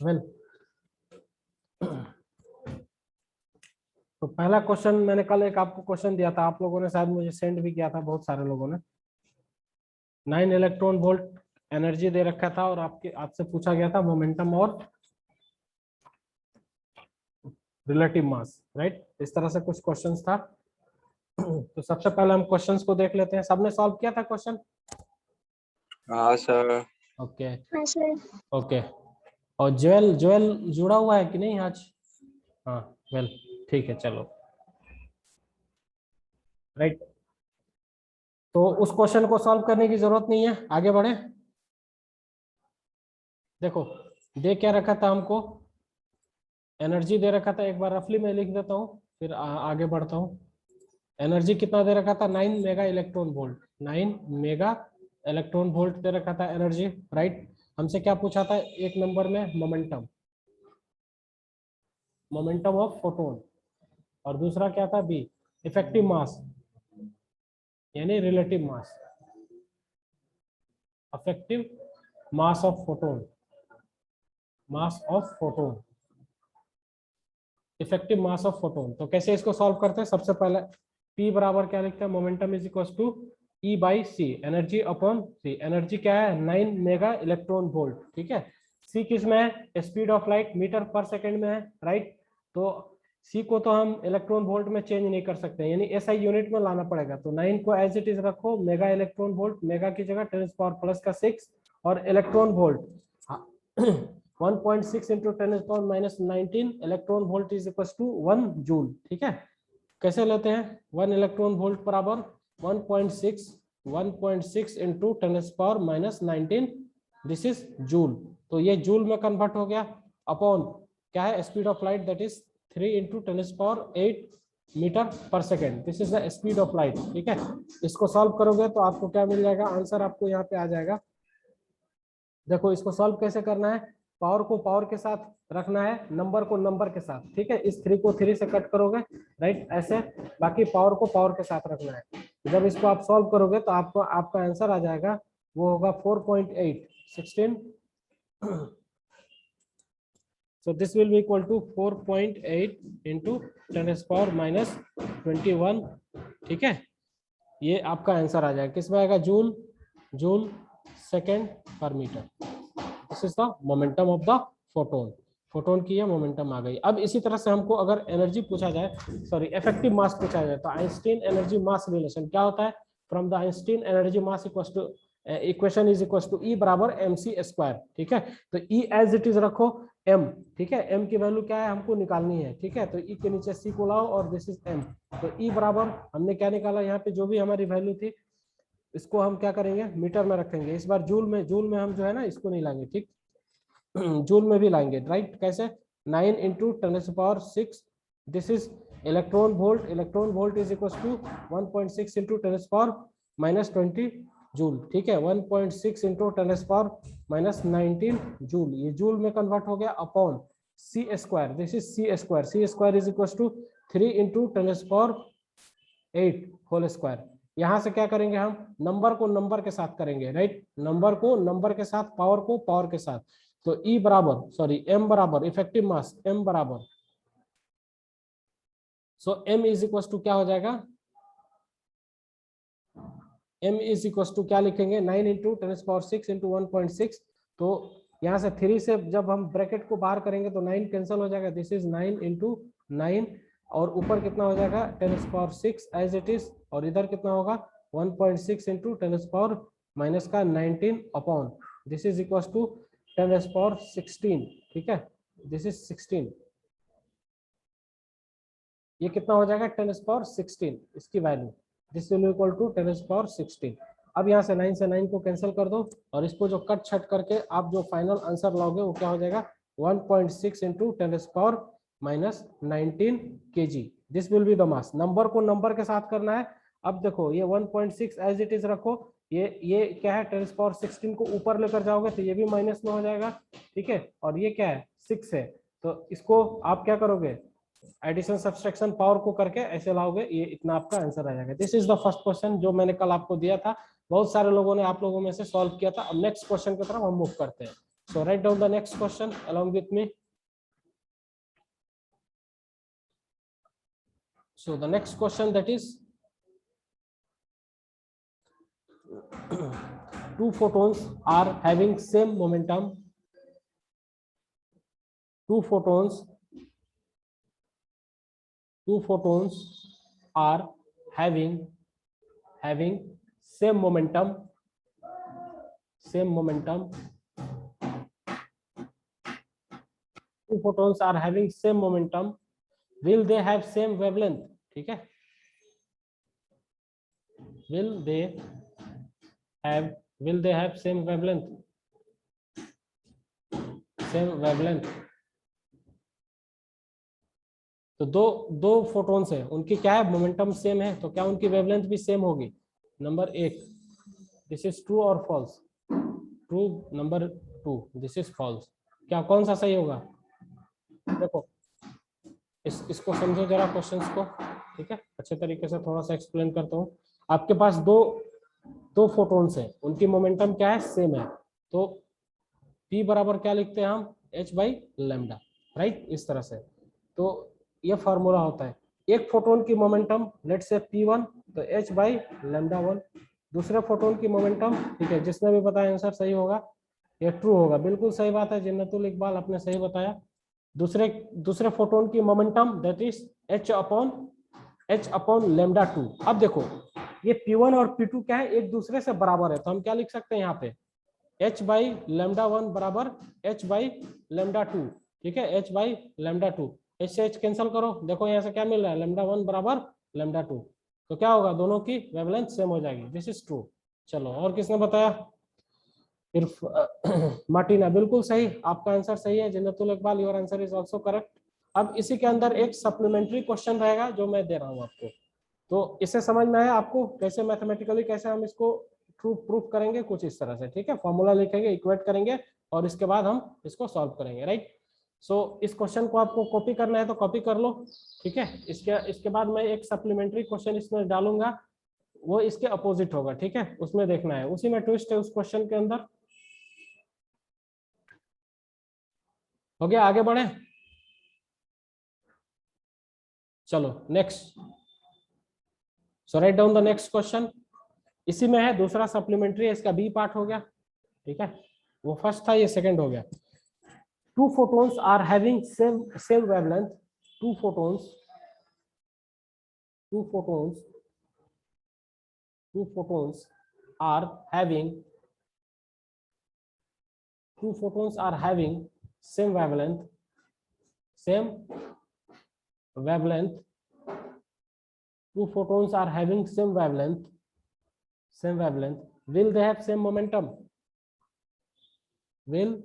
Well तो पहला question मैंने कल एक आपको क्वेश्चन दिया था, आप लोगों ने शायद मुझे सेंड भी किया था, बहुत सारे लोगों ने। 9 इलेक्ट्रॉन वोल्ट एनर्जी दे रखा था और आपसे पूछा गया था मोमेंटम और रिलेटिव मास, राइट। इस तरह से कुछ क्वेश्चंस था। तो सबसे पहले हम क्वेश्चंस को देख लेते हैं। सबने सॉल्व किया था क्वेश्चन? हाँ सर। Okay okay. और ज्वेल ज्वेल जुड़ा हुआ है कि नहीं आज? हाँ वेल ठीक है, चलो राइट। तो उस क्वेश्चन को सॉल्व करने की जरूरत नहीं है, आगे बढ़े। देखो दे क्या रखा था हमको, एनर्जी दे रखा था, एक बार रफली मैं लिख देता हूँ फिर आगे बढ़ता हूँ। एनर्जी कितना दे रखा था? 9 mega electron volt. 9 mega electron volt दे रखा था एनर्जी, राइट। हमसे क्या पूछा था एक नंबर में? Momentum, momentum of photon. और दूसरा क्या था? बी, इफेक्टिव मास यानी relative mass, effective mass of photon, mass of photon, effective mass of photon. तो कैसे इसको सॉल्व करते हैं? सबसे पहले P बराबर क्या लिखते हैं? Momentum is equal to E by C, energy upon C. Energy क्या है? 9 मेगा इलेक्ट्रॉन वोल्ट, ठीक है। सी किस में है? स्पीड ऑफ लाइट मीटर पर सेकंड में है, राइट। तो सी को तो हम इलेक्ट्रॉन वोल्ट में चेंज नहीं कर सकते, यानी एसआई यूनिट में लाना पड़ेगा। तो 9 को एज इट इज रखो, मेगा इलेक्ट्रॉन वोल्ट, मेगा की जगह 10⁻⁻6 और electron volt 1.6 into 10⁻⁻19 electron volt is equal to 1 joule, ठीक है। कैसे लेते हैं? 1 इलेक्ट्रॉन वोल्ट बराबर 1.6 इंटू 10⁻⁻19, दिस इज जूल। तो ये जूल में कन्वर्ट हो गया, अपॉन क्या है? Speed of light, that is 3 into 10⁸ metre per second, this is the speed of light, ठीक है। इसको सॉल्व करोगे तो आपको क्या मिल जाएगा? आंसर आपको यहाँ पे आ जाएगा। देखो इसको सॉल्व कैसे करना है? पावर को पावर के साथ रखना है, नंबर को नंबर के साथ, ठीक है। इस 3 को 3 से कट करोगे, राइट, ऐसे। बाकी पावर को पावर के साथ रखना है। जब इसको आप सॉल्व करोगे तो आपको आपका आंसर आ जाएगा, वो होगा 4.8 16। So this will be equal to 4.8 into 10⁻⁻21, ठीक है। ये आपका आंसर आ जाएगा, किसमें आएगा? Joule, joule second per metre. This is the momentum of the photon. Photon की ये मोमेंटम आ गई। अब इसी तरह से हमको अगर एनर्जी पूछा जाए, सॉरी इफेक्टिव मास पूछा जाए, तो आइंस्टीन एनर्जी मास रिलेशन क्या होता है? From the Einstein energy mass equation is equal to E बराबर mc स्क्वायर, ठीक है। तो E एज इट इज रखो, m, ठीक है। m की वैल्यू क्या है हमको निकालनी है, ठीक है। तो E के नीचे C को लाओ और दिस इज m। तो E बराबर हमने क्या निकाला यहाँ पे? जो भी हमारी वैल्यू थी इसको हम क्या करेंगे? मीटर में रखेंगे। इस बार जूल में, जूल में हम जो है ना इसको नहीं लाएंगे, ठीक। जूल में भी लाएंगे, राइट। कैसे? 9 into 10⁻⁶, this is electron volt. Electron volt is equal to 1.6 into 10⁻⁻20 joule, ठीक है। 1.6 इंटू 10⁻⁻19 जूल, ये जूल में कन्वर्ट हो गया, upon C square, this is C square. C square is equal to 3 into 10⁻8 whole square. यहां से क्या करेंगे? हम नंबर को नंबर के साथ करेंगे, राइट। नंबर को नंबर के साथ, पावर को पावर के साथ। तो E बराबर, सॉरी M बराबर इफेक्टिव मास, M बराबर, सो M इज इक्वल टू क्या हो जाएगा? M इज इक्वल टू क्या लिखेंगे? 9 इंटू 10⁻⁶ इंटू 1.6। तो यहाँ से 3 से जब हम ब्रैकेट को बाहर करेंगे तो 9 कैंसिल हो जाएगा, दिस इज 9 इंटू 9, और ऊपर कितना हो जाएगा? 10⁻⁶ एज इट इज, और इधर कितना होगा? 1.6 into 10⁻⁻19 upon this is equal to 10⁻16, ठीक है। दिस इज 16, ये कितना हो जाएगा? 10⁻16 इसकी value, this will equal to 10⁻16। अब यहाँ से 9 से 9 को कैंसिल कर दो, और इसको जो कट छट करके आप जो फाइनल आंसर लाओगे वो क्या हो जाएगा? 1.6 into 10⁻⁻19 kg, this will be the mass. Number को नंबर के साथ करना है। अब देखो ये 1.6 एज इट इज रखो, ये क्या है? 10⁻16 को ऊपर लेकर जाओगे तो ये भी माइनस में हो जाएगा, ठीक है। और ये क्या है? 6 है, तो इसको आप क्या करोगे? एडिशन सब्सट्रैक्शन पावर को करके ऐसे लाओगे, ये इतना आपका आंसर आ जाएगा। This is the first question जो मैंने कल आपको दिया था, बहुत सारे लोगों ने, आप लोगों में से सॉल्व किया था। अब नेक्स्ट क्वेश्चन की तरफ हम मूव करते हैं। So write down the next question along with me. So the next question, that is two photons are having same momentum. Two photons are having same momentum. Two photons are having same momentum. Will they have same wavelength? ठीक है, will they have same wavelength? तो दो photons है, उनकी क्या है, momentum same है, तो क्या उनकी वेवलेंथ भी सेम होगी? नंबर 1, दिस इज ट्रू और false? True. Number 2, this is false. क्या कौन सा सही होगा? देखो इसको समझो जरा क्वेश्चंस को, ठीक है, अच्छे तरीके से थोड़ा सा एक्सप्लेन करता हूँ। आपके पास दो फोटॉन्स हैं, उनकी मोमेंटम क्या है, सेम है, तो P बराबर क्या लिखते हैं हम, h/λ, राइट, इस तरह से। तो ये फॉर्मूला होता है, एक फोटोन की मोमेंटम लेट से P1, तो h/λ1। दूसरे फोटोन की मोमेंटम, ठीक है, जिसने भी बताया आंसर सही होगा, ये ट्रू होगा, बिल्कुल सही बात है जन्नतुल इकबाल, आपने सही बताया। दूसरे फोटोन की मोमेंटम दैट इज h/λ2। अब देखो ये P1 और P2 क्या है, एक दूसरे से बराबर है, तो हम क्या लिख सकते हैं यहाँ पे, h/λ1 बराबर h/λ2, ठीक है, h/λ2। h से h कैंसिल करो, देखो यहाँ से क्या मिल रहा है, λ1 बराबर λ2, तो क्या होगा, दोनों की वेवलेंथ सेम हो जाएगी, दिस इज ट्रू। चलो, और किसने बताया? फिर मार्टिना, बिल्कुल सही, आपका आंसर सही है। Jannatul Iqbal, your answer is also correct. अब इसी के अंदर एक सप्लीमेंट्री क्वेश्चन रहेगा जो मैं दे रहा हूँ आपको, तो इससे समझ में आया आपको कैसे मैथमेटिकली कैसे हम इसको प्रूफ करेंगे, कुछ इस तरह से, ठीक है, फॉर्मूला लिखेंगे, इक्वेट करेंगे, और इसके बाद हम इसको सॉल्व करेंगे, राइट। सो इस क्वेश्चन को आपको कॉपी करना है तो कॉपी कर लो, ठीक है। इसके बाद मैं एक सप्लीमेंट्री क्वेश्चन इसमें डालूंगा, वो इसके अपोजिट होगा, ठीक है, उसमें देखना है, उसी में ट्विस्ट है उस क्वेश्चन के अंदर। हो गया, आगे बढ़े, चलो next. So write down the next question, इसी में है, दूसरा सप्लीमेंट्री है, इसका बी पार्ट हो गया, ठीक है, वो फर्स्ट था, ये सेकंड हो गया। Two photons are having same wavelength. Two photons are having same wavelength. Two photons are having same wavelength. Will they have same momentum? Will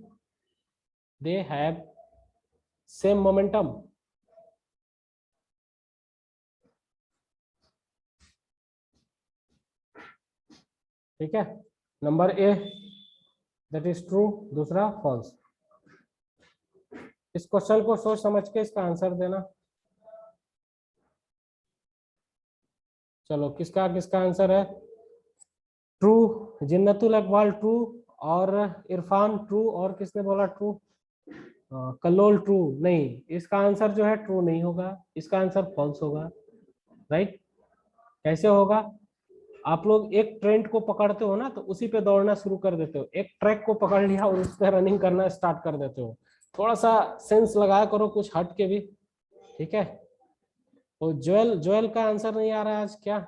they have same momentum? ठीक है, number A that is true, दूसरा false. इस question को सोच समझ के इसका answer देना। चलो, किसका आंसर है? ट्रू, जिन्नतुल इकबाल ट्रू, और इरफान ट्रू, और किसने बोला ट्रू? कल्लोल ट्रू नहीं, इसका आंसर जो है ट्रू नहीं होगा, इसका आंसर फॉल्स होगा, राइट। कैसे होगा? आप लोग एक ट्रेंड को पकड़ते हो ना, तो उसी पे दौड़ना शुरू कर देते हो, एक ट्रैक को पकड़ लिया और उस पर रनिंग करना स्टार्ट कर देते हो। थोड़ा सा सेंस लगाया करो, कुछ हट के भी, ठीक है। तो जोएल का आंसर नहीं आ रहा है आज क्या?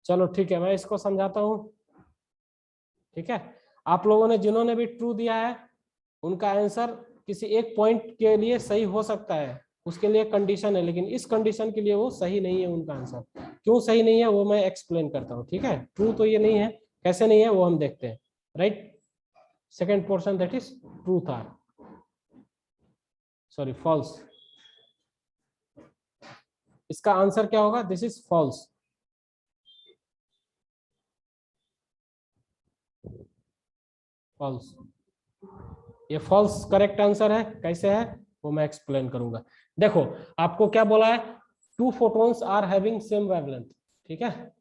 चलो ठीक है, मैं इसको समझाता हूँ, ठीक है। आप लोगों ने जिन्होंने भी ट्रू दिया है, उनका आंसर किसी एक पॉइंट के लिए सही हो सकता है, उसके लिए कंडीशन है, लेकिन इस कंडीशन के लिए वो सही नहीं है उनका आंसर। क्यों सही नहीं है वो मैं एक्सप्लेन करता हूँ, ठीक है। ट्रू तो ये नहीं है, कैसे नहीं है वो हम देखते हैं, right. Second portion that is true था, सॉरी फॉल्स। इसका आंसर क्या होगा? This is false. फॉल्स, ये फॉल्स करेक्ट आंसर है। कैसे है वो मैं एक्सप्लेन करूंगा। देखो आपको क्या बोला है, 2 photons are having same wavelength, ठीक है।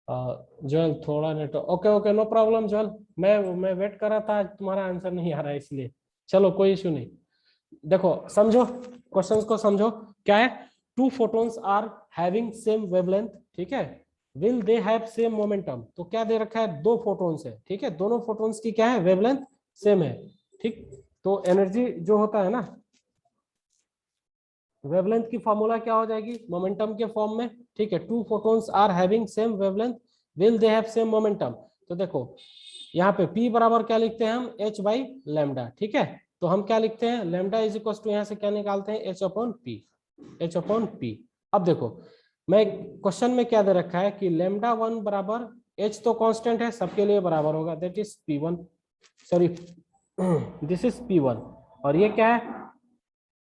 जोएल थोड़ा net, okay okay no problem Joel, मैं वेट कर रहा था, तुम्हारा आंसर नहीं आ रहा है इसलिए, चलो कोई इशू नहीं। देखो समझो, क्वेश्चंस को समझो, क्या है, 2 photons are having same wavelength, ठीक है, will they have same momentum. तो क्या दे रखा है, 2 photons है, ठीक है, दोनों photons की क्या है, वेवलेंथ सेम है, ठीक। तो एनर्जी जो होता है ना, वेवलेंथ की फॉर्मूला क्या हो जाएगी, मोमेंटम के फॉर्म में, ठीक है। 2 photons are having same wavelength, will they have same momentum. तो देखो यहाँ पे P बराबर क्या लिखते हैं हम, h बाई लैम्डा, ठीक है। तो हम क्या लिखते हैं, लैम्डा इज इक्वल टू, यहाँ से क्या निकालते हैं, h upon P, h upon P. अब देखो मैं क्वेश्चन में क्या दे रखा है कि लैम्डा 1 बराबर, h तो कांस्टेंट है, सबके लिए बराबर होगा, that is P1, sorry this is P1, और ये क्या है,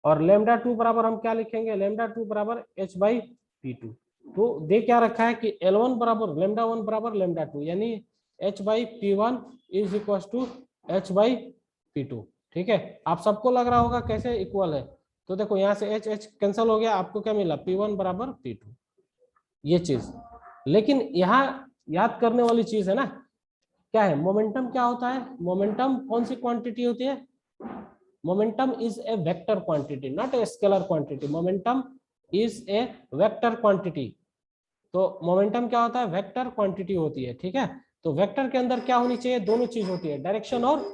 और लैम्डा 2 बराबर हम क्या लिखेंगे, लैम्डा 2 बराबर h बाई P2। तो दे क्या रखा है कि L1 बराबर लैम्डा 1 बराबर लैम्डा 2, यानी h by P1 is equal to h by P2, ठीक है। आप सबको लग रहा होगा कैसे इक्वल है, तो देखो यहाँ से h h कैंसिल हो गया, आपको क्या मिला, P1 बराबर P2, ये चीज। लेकिन यहाँ याद करने वाली चीज है ना, क्या है, मोमेंटम क्या होता है, मोमेंटम कौन सी क्वांटिटी होती है, momentum is a vector quantity not a scalar quantity, momentum is a vector quantity। तो मोमेंटम क्या होता है, वेक्टर क्वांटिटी होती है, ठीक है। तो वेक्टर के अंदर क्या होनी चाहिए, दोनों चीज होती है, डायरेक्शन और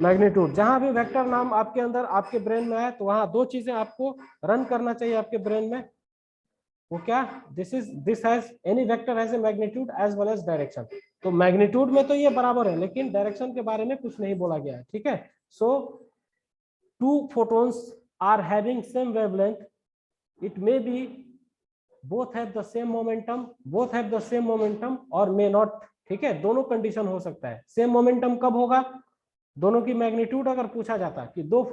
मैग्नीट्यूड। जहां भी वेक्टर नाम आपके अंदर आपके ब्रेन में है, तो वहां 2 चीजें आपको रन करना चाहिए आपके ब्रेन में, वो क्या, this has any vector has a magnitude as well as direction. तो मैग्नीट्यूड में तो ये बराबर है, लेकिन डायरेक्शन के बारे में कुछ नहीं बोला गया है, ठीक है। सो 2 photons are having same wavelength, it may be both have the same momentum or may not, ठीक है, दोनों कंडीशन हो सकता है। सेम मोमेंटम कब होगा, दोनों की मैग्नीट्यूड अगर पूछा जाता कि 2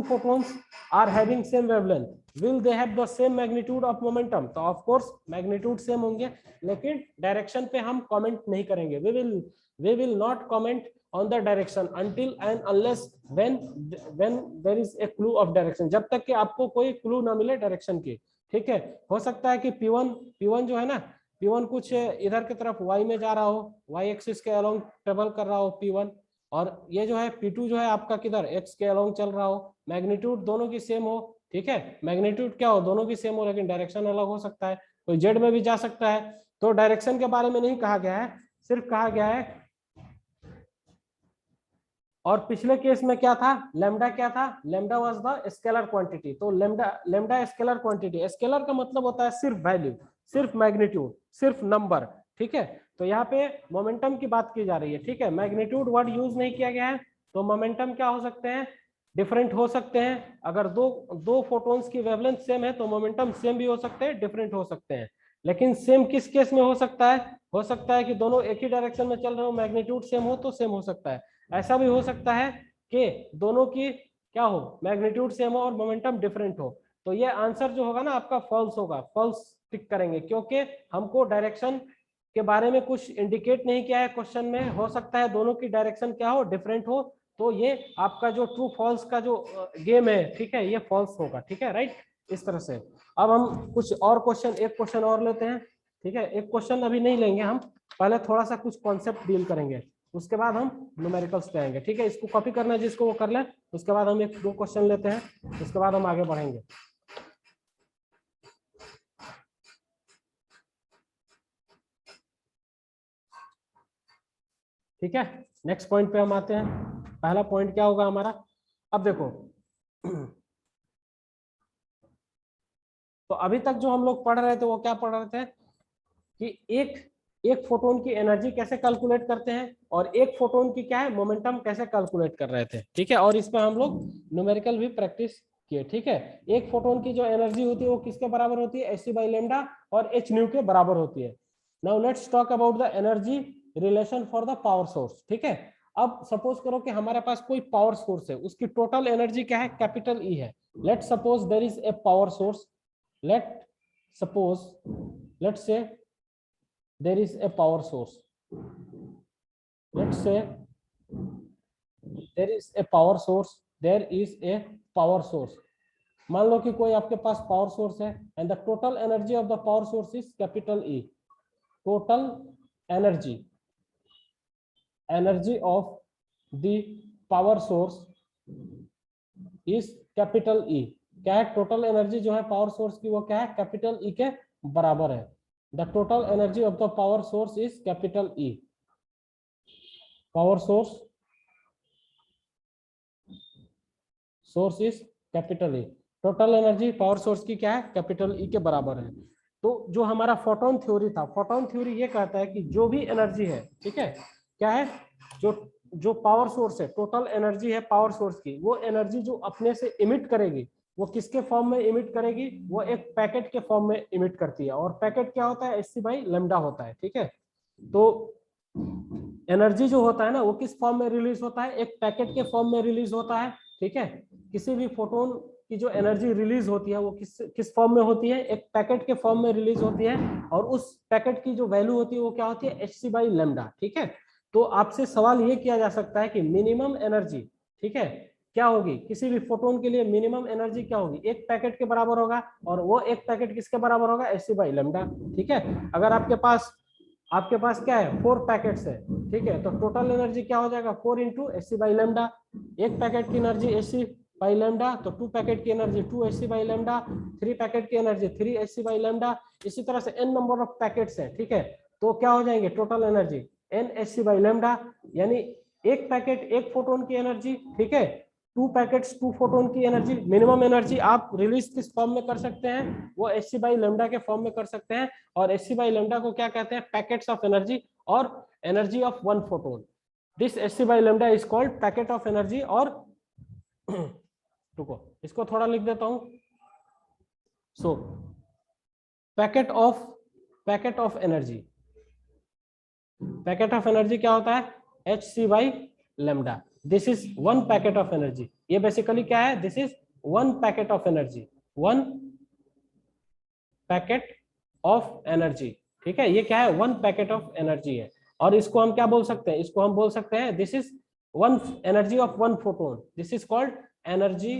photons are having same wavelength, will they have the same magnitude of momentum, तो ऑफ कोर्स मैग्नीट्यूड सेम होंगे, लेकिन डायरेक्शन पे हम कमेंट नहीं करेंगे, we will not comment on the direction until and unless when there is a clue of direction, जब तक कि आपको कोई क्लू ना मिले डायरेक्शन की, ठीक है। हो सकता है कि P1 जो है ना, P1 कुछ इधर की तरफ y में जा रहा हो, y एक्सिस के अलोंग ट्रेवल कर रहा हो P1, और ये जो है P2 जो है आपका किधर x के अलोंग चल रहा हो, मैग्नीट्यूड दोनों की सेम हो, ठीक है, मैग्नीट्यूड क्या हो, दोनों की सेम हो, लेकिन डायरेक्शन अलग हो सकता है, कोई जेड में भी जा सकता है। तो डायरेक्शन के बारे में नहीं कहा गया है, सिर्फ कहा गया है, और पिछले केस में क्या था, लैम्डा क्या था, lambda was the scalar quantity. तो लैम्डा स्केलर क्वांटिटी, स्केलर का मतलब होता है सिर्फ वैल्यू, सिर्फ मैग्नीट्यूड, सिर्फ नंबर, ठीक है। तो यहाँ पे मोमेंटम की बात की जा रही है, ठीक है, मैग्नीट्यूड वर्ड यूज नहीं किया गया है। तो मोमेंटम क्या हो सकते हैं, डिफरेंट हो सकते हैं। अगर दो फोटोन्स की वेवलेंथ सेम है तो मोमेंटम सेम भी हो सकते हैं, डिफरेंट हो सकते हैं। लेकिन सेम किस केस में हो सकता है, हो सकता है कि दोनों एक ही डायरेक्शन में चल रहे हो, मैग्नीट्यूड सेम हो तो सेम हो सकता है। ऐसा भी हो सकता है कि दोनों की क्या हो, मैग्नीट्यूड सेम हो और मोमेंटम डिफरेंट हो। तो ये आंसर जो होगा ना आपका फॉल्स होगा, फॉल्स टिक करेंगे, क्योंकि हमको डायरेक्शन के बारे में कुछ इंडिकेट नहीं किया है क्वेश्चन में। हो सकता है दोनों की डायरेक्शन क्या हो, डिफरेंट हो, तो ये आपका जो ट्रू फॉल्स का जो गेम है, ठीक है, ये फॉल्स होगा, ठीक है, राइट, इस तरह से। अब हम कुछ और क्वेश्चन, एक क्वेश्चन और लेते हैं, ठीक है। एक क्वेश्चन अभी नहीं लेंगे हम, पहले थोड़ा सा कुछ कॉन्सेप्ट डील करेंगे, उसके बाद हम न्यूमेरिकल्स पे आएंगे, ठीक है। इसको कॉपी करना है जिसको वो कर ले, उसके बाद हम 1-2 क्वेश्चन लेते हैं, उसके बाद हम आगे बढ़ेंगे, ठीक है। नेक्स्ट पॉइंट पे हम आते हैं। पहला पॉइंट क्या होगा हमारा, अब देखो तो अभी तक जो हम लोग पढ़ रहे थे वो क्या पढ़ रहे थे कि एक फोटोन की एनर्जी कैसे कैलकुलेट करते हैं, और एक फोटोन की क्या है, मोमेंटम कैसे कैलकुलेट कर रहे थे, ठीक है। और इस पे हम लोग न्यूमेरिकल भी प्रैक्टिस किए, ठीक है। एक फोटोन की जो एनर्जी होती है वो किसके बराबर होती है, hc बाई लैम्डा और h न्यू के बराबर होती है। Now let's talk about the energy relation for the power source, ठीक है। अब सपोज करो कि हमारे पास कोई पावर सोर्स है, उसकी टोटल एनर्जी क्या है, कैपिटल E है। Let suppose there is a power source, let's say there is a power source, let's say there is a power source, there is a power source. मान लो कि कोई आपके पास power source है and the total energy of the power source is capital E. Total energy of the power source is capital E. क्या है? Total energy जो है power source की वो क्या है? कैपिटल ई के बराबर है। The total energy of the power source is capital E. Power source is capital E. Total energy power source की क्या है? कैपिटल ई के बराबर है। तो जो हमारा फोटोन थ्योरी था, फोटोन थ्योरी ये कहता है कि जो भी एनर्जी है, ठीक है, क्या है, जो पावर सोर्स है, टोटल एनर्जी है पावर सोर्स की, वो एनर्जी जो अपने से इमिट करेगी, वो किसके फॉर्म में इमिट करेगी? वो एक पैकेट के फॉर्म में इमिट करती है। और पैकेट क्या होता है? hc/λ होता है। ठीक है, तो एनर्जी जो होता है ना, वो किस फॉर्म में रिलीज होता है? एक पैकेट के फॉर्म में रिलीज होता है। ठीक है, किसी भी फोटोन की जो एनर्जी रिलीज होती है वो किस फॉर्म में होती है? एक पैकेट के फॉर्म में रिलीज होती है। और उस पैकेट की जो वैल्यू होती है वो क्या होती है? hc/λ। ठीक है, तो आपसे सवाल ये किया जा सकता है कि मिनिमम एनर्जी, ठीक है, क्या होगी? किसी भी फोटोन के लिए मिनिमम एनर्जी क्या होगी? एक पैकेट के बराबर होगा। और वो एक पैकेट किसके बराबर होगा? hc/λ। ठीक है, अगर आपके पास क्या है? 4 पैकेट्स है। ठीक है, तो टोटल एनर्जी क्या हो जाएगा? 4 इंटू hc/λ। एक पैकेट की एनर्जी hc/λ, तो 2 पैकेट की एनर्जी 2 hc/λ, 3 पैकेट की एनर्जी 3 hc/λ। इसी तरह से n नंबर ऑफ पैकेट्स है। ठीक है, तो क्या हो जाएंगे? टोटल एनर्जी n hc/λ, यानी एक पैकेट एक फोटोन की एनर्जी, ठीक है, 2 पैकेट्स 2 फोटोन की एनर्जी। मिनिमम एनर्जी आप रिलीज किस फॉर्म में कर सकते हैं? वो hc/λ के फॉर्म में कर सकते हैं। और hc/λ को क्या कहते हैं? पैकेट्स ऑफ एनर्जी और energy of one photon. This hc/λ is called packet of energy. और रुको, इसको थोड़ा लिख देता हूं। So packet of energy, packet of energy क्या होता है? hc/λ। This is one packet of energy. ये बेसिकली क्या है? This is one packet of energy, one packet of energy. ठीक है, ये क्या है? वन पैकेट ऑफ एनर्जी है। और इसको हम क्या बोल सकते हैं? इसको हम बोल सकते हैं this is one energy of one photon. This is called energy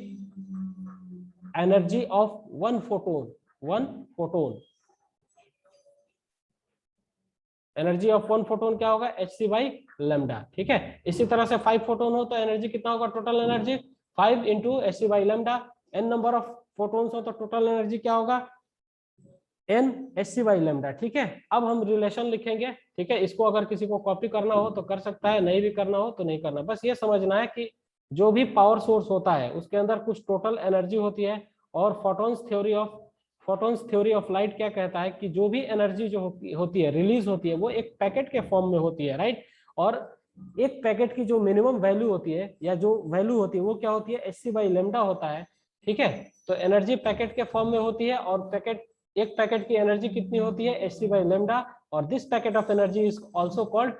of one photon. Energy of one photon क्या होगा? hc/λ। ठीक है, इसी तरह से 5 फोटोन हो तो एनर्जी कितना होगा? Total energy 5 into hc/λ। n number of photons हो तो टोटल एनर्जी क्या होगा? n hc/λ। ठीक है, अब हम रिलेशन लिखेंगे। ठीक है, इसको अगर किसी को कॉपी करना हो तो कर सकता है, नहीं भी करना हो तो नहीं करना। बस ये समझना है कि जो भी पावर सोर्स होता है उसके अंदर कुछ टोटल एनर्जी होती है। और फोटोन्स थ्योरी ऑफ लाइट क्या कहता है कि जो भी एनर्जी जो होती है, रिलीज होती है, वो एक पैकेट के फॉर्म में होती है, राइट। और एक पैकेट की जो मिनिमम वैल्यू होती है या जो वैल्यू होती है वो क्या होती है? hc/λ होता है। ठीक है, तो एनर्जी पैकेट के फॉर्म में होती है। और एक पैकेट की एनर्जी कितनी होती है? hc/λ। और this packet of energy is also called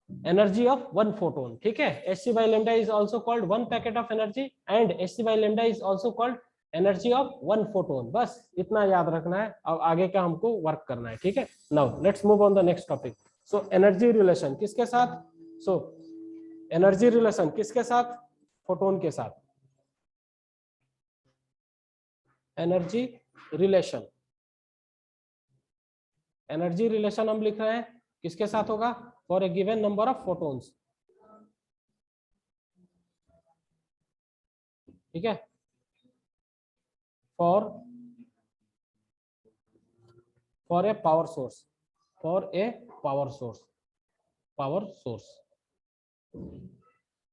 energy of one photon. ठीक है, hc/λ is also called one packet of energy and hc/λ is also called energy of one photon. बस इतना याद रखना है, अब आगे का हमको वर्क करना है। ठीक है, now let's move on the next topic. So energy relation किसके साथ? एनर्जी रिलेशन किसके साथ? फोटोन के साथ। एनर्जी रिलेशन हम लिख रहे हैं, किसके साथ होगा? For a given number of photons. ठीक है, फॉर ए पावर सोर्स।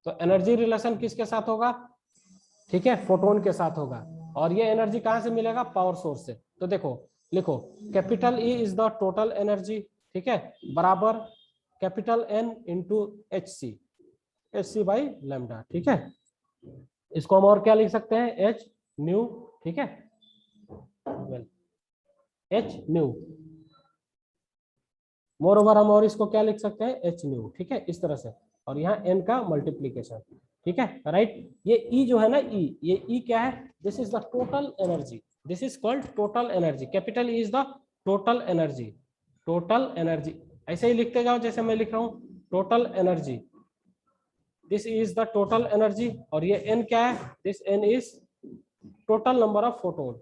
तो एनर्जी रिलेशन किसके साथ होगा? ठीक है, फोटोन के साथ होगा। और ये एनर्जी कहां से मिलेगा? पावर सोर्स से। तो देखो, लिखो capital E is the total energy, ठीक है, बराबर कैपिटल N इंटू hc/λ। ठीक है, इसको हम और क्या लिख सकते हैं? h new. ठीक है, h न्यू। मोर ओवर हम और इसको क्या लिख सकते हैं? h new. ठीक है, इस तरह से। और यहाँ n का मल्टीप्लीकेशन। ठीक है, राइट। ये E जो है ना, ये E क्या है? This is the total energy. This is called total energy. Capital E is the total energy. ऐसे ही लिखते जाओ जैसे मैं लिख रहा हूँ, total energy. This is the total energy. और ये n क्या है? This n is total number of photon,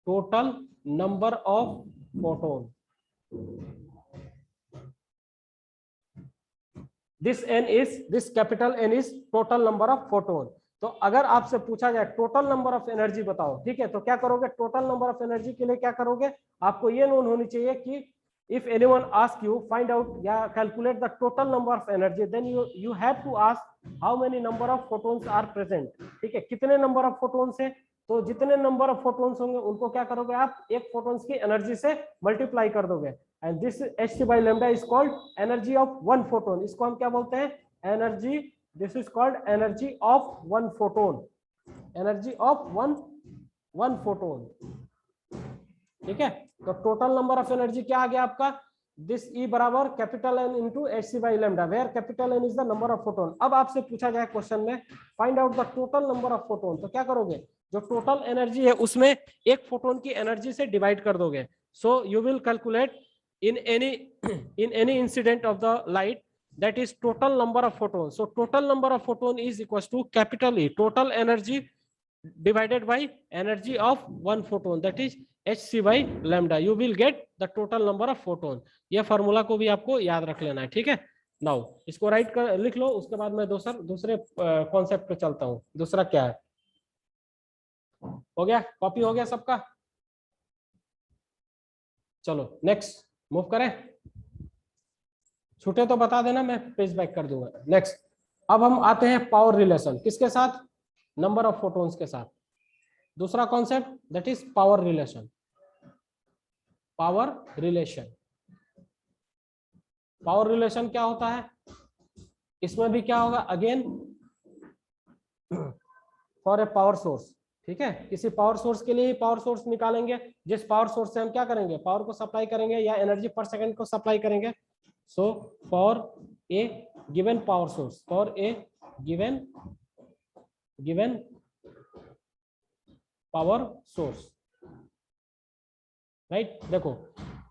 total number of photon. This n is, this capital N is total number of photon. तो अगर आपसे पूछा जाए टोटल नंबर ऑफ एनर्जी बताओ, ठीक है, तो क्या करोगे? टोटल नंबर ऑफ एनर्जी के लिए क्या करोगे? आपको ये नोन होनी चाहिए कि if anyone ask you find out या calculate the total number of energy, then you have to ask how many number of photons are present. ठीक है, कितने नंबर ऑफ फोटोन्स है? तो जितने नंबर ऑफ फोटोन्स होंगे उनको क्या करोगे आप? एक फोटोन्स की एनर्जी से मल्टीप्लाई कर दोगे. And this hc by lambda is called energy of one photon. इसको हम क्या बोलते हैं? Energy. This is called energy of one photon. Energy of one photon. ठीक है, तो टोटल नंबर ऑफ एनर्जी क्या आ गया आपका? दिस E बराबर capital N into hc by lambda, where capital N is the number of photon. अब आपसे पूछा जाए क्वेश्चन में find out the total number of photon, तो क्या करोगे? जो टोटल एनर्जी है उसमें एक फोटोन की एनर्जी से डिवाइड कर दोगे. So you will calculate in any incident of the light, that is total number of photons. So total number of photon is equals to capital E, total energy divided by energy of one photon, that is hc by lambda. You will get the total number of photon. ये formula को भी आपको याद रख लेना है, ठीक है. नाउ इसको राइट कर लिख लो, उसके बाद मैं दूसरे कॉन्सेप्ट पे चलता हूँ. दूसरा क्या है? हो गया, कॉपी हो गया सबका? चलो नेक्स्ट मूव करें. छूटे तो बता देना, मैं पेज बैक कर दूंगा. नेक्स्ट, अब हम आते हैं पावर रिलेशन. किसके साथ? नंबर ऑफ फोटोन्स के साथ. दूसरा concept that is power relation. Power relation, power relation क्या होता है? इसमें भी क्या होगा? Again for a power source, ठीक है, किसी पावर सोर्स के लिए ही पावर सोर्स निकालेंगे. जिस पावर सोर्स से हम क्या करेंगे? पावर को सप्लाई करेंगे या एनर्जी पर सेकंड को सप्लाई करेंगे. So for a given power source, for a given power source, right. देखो,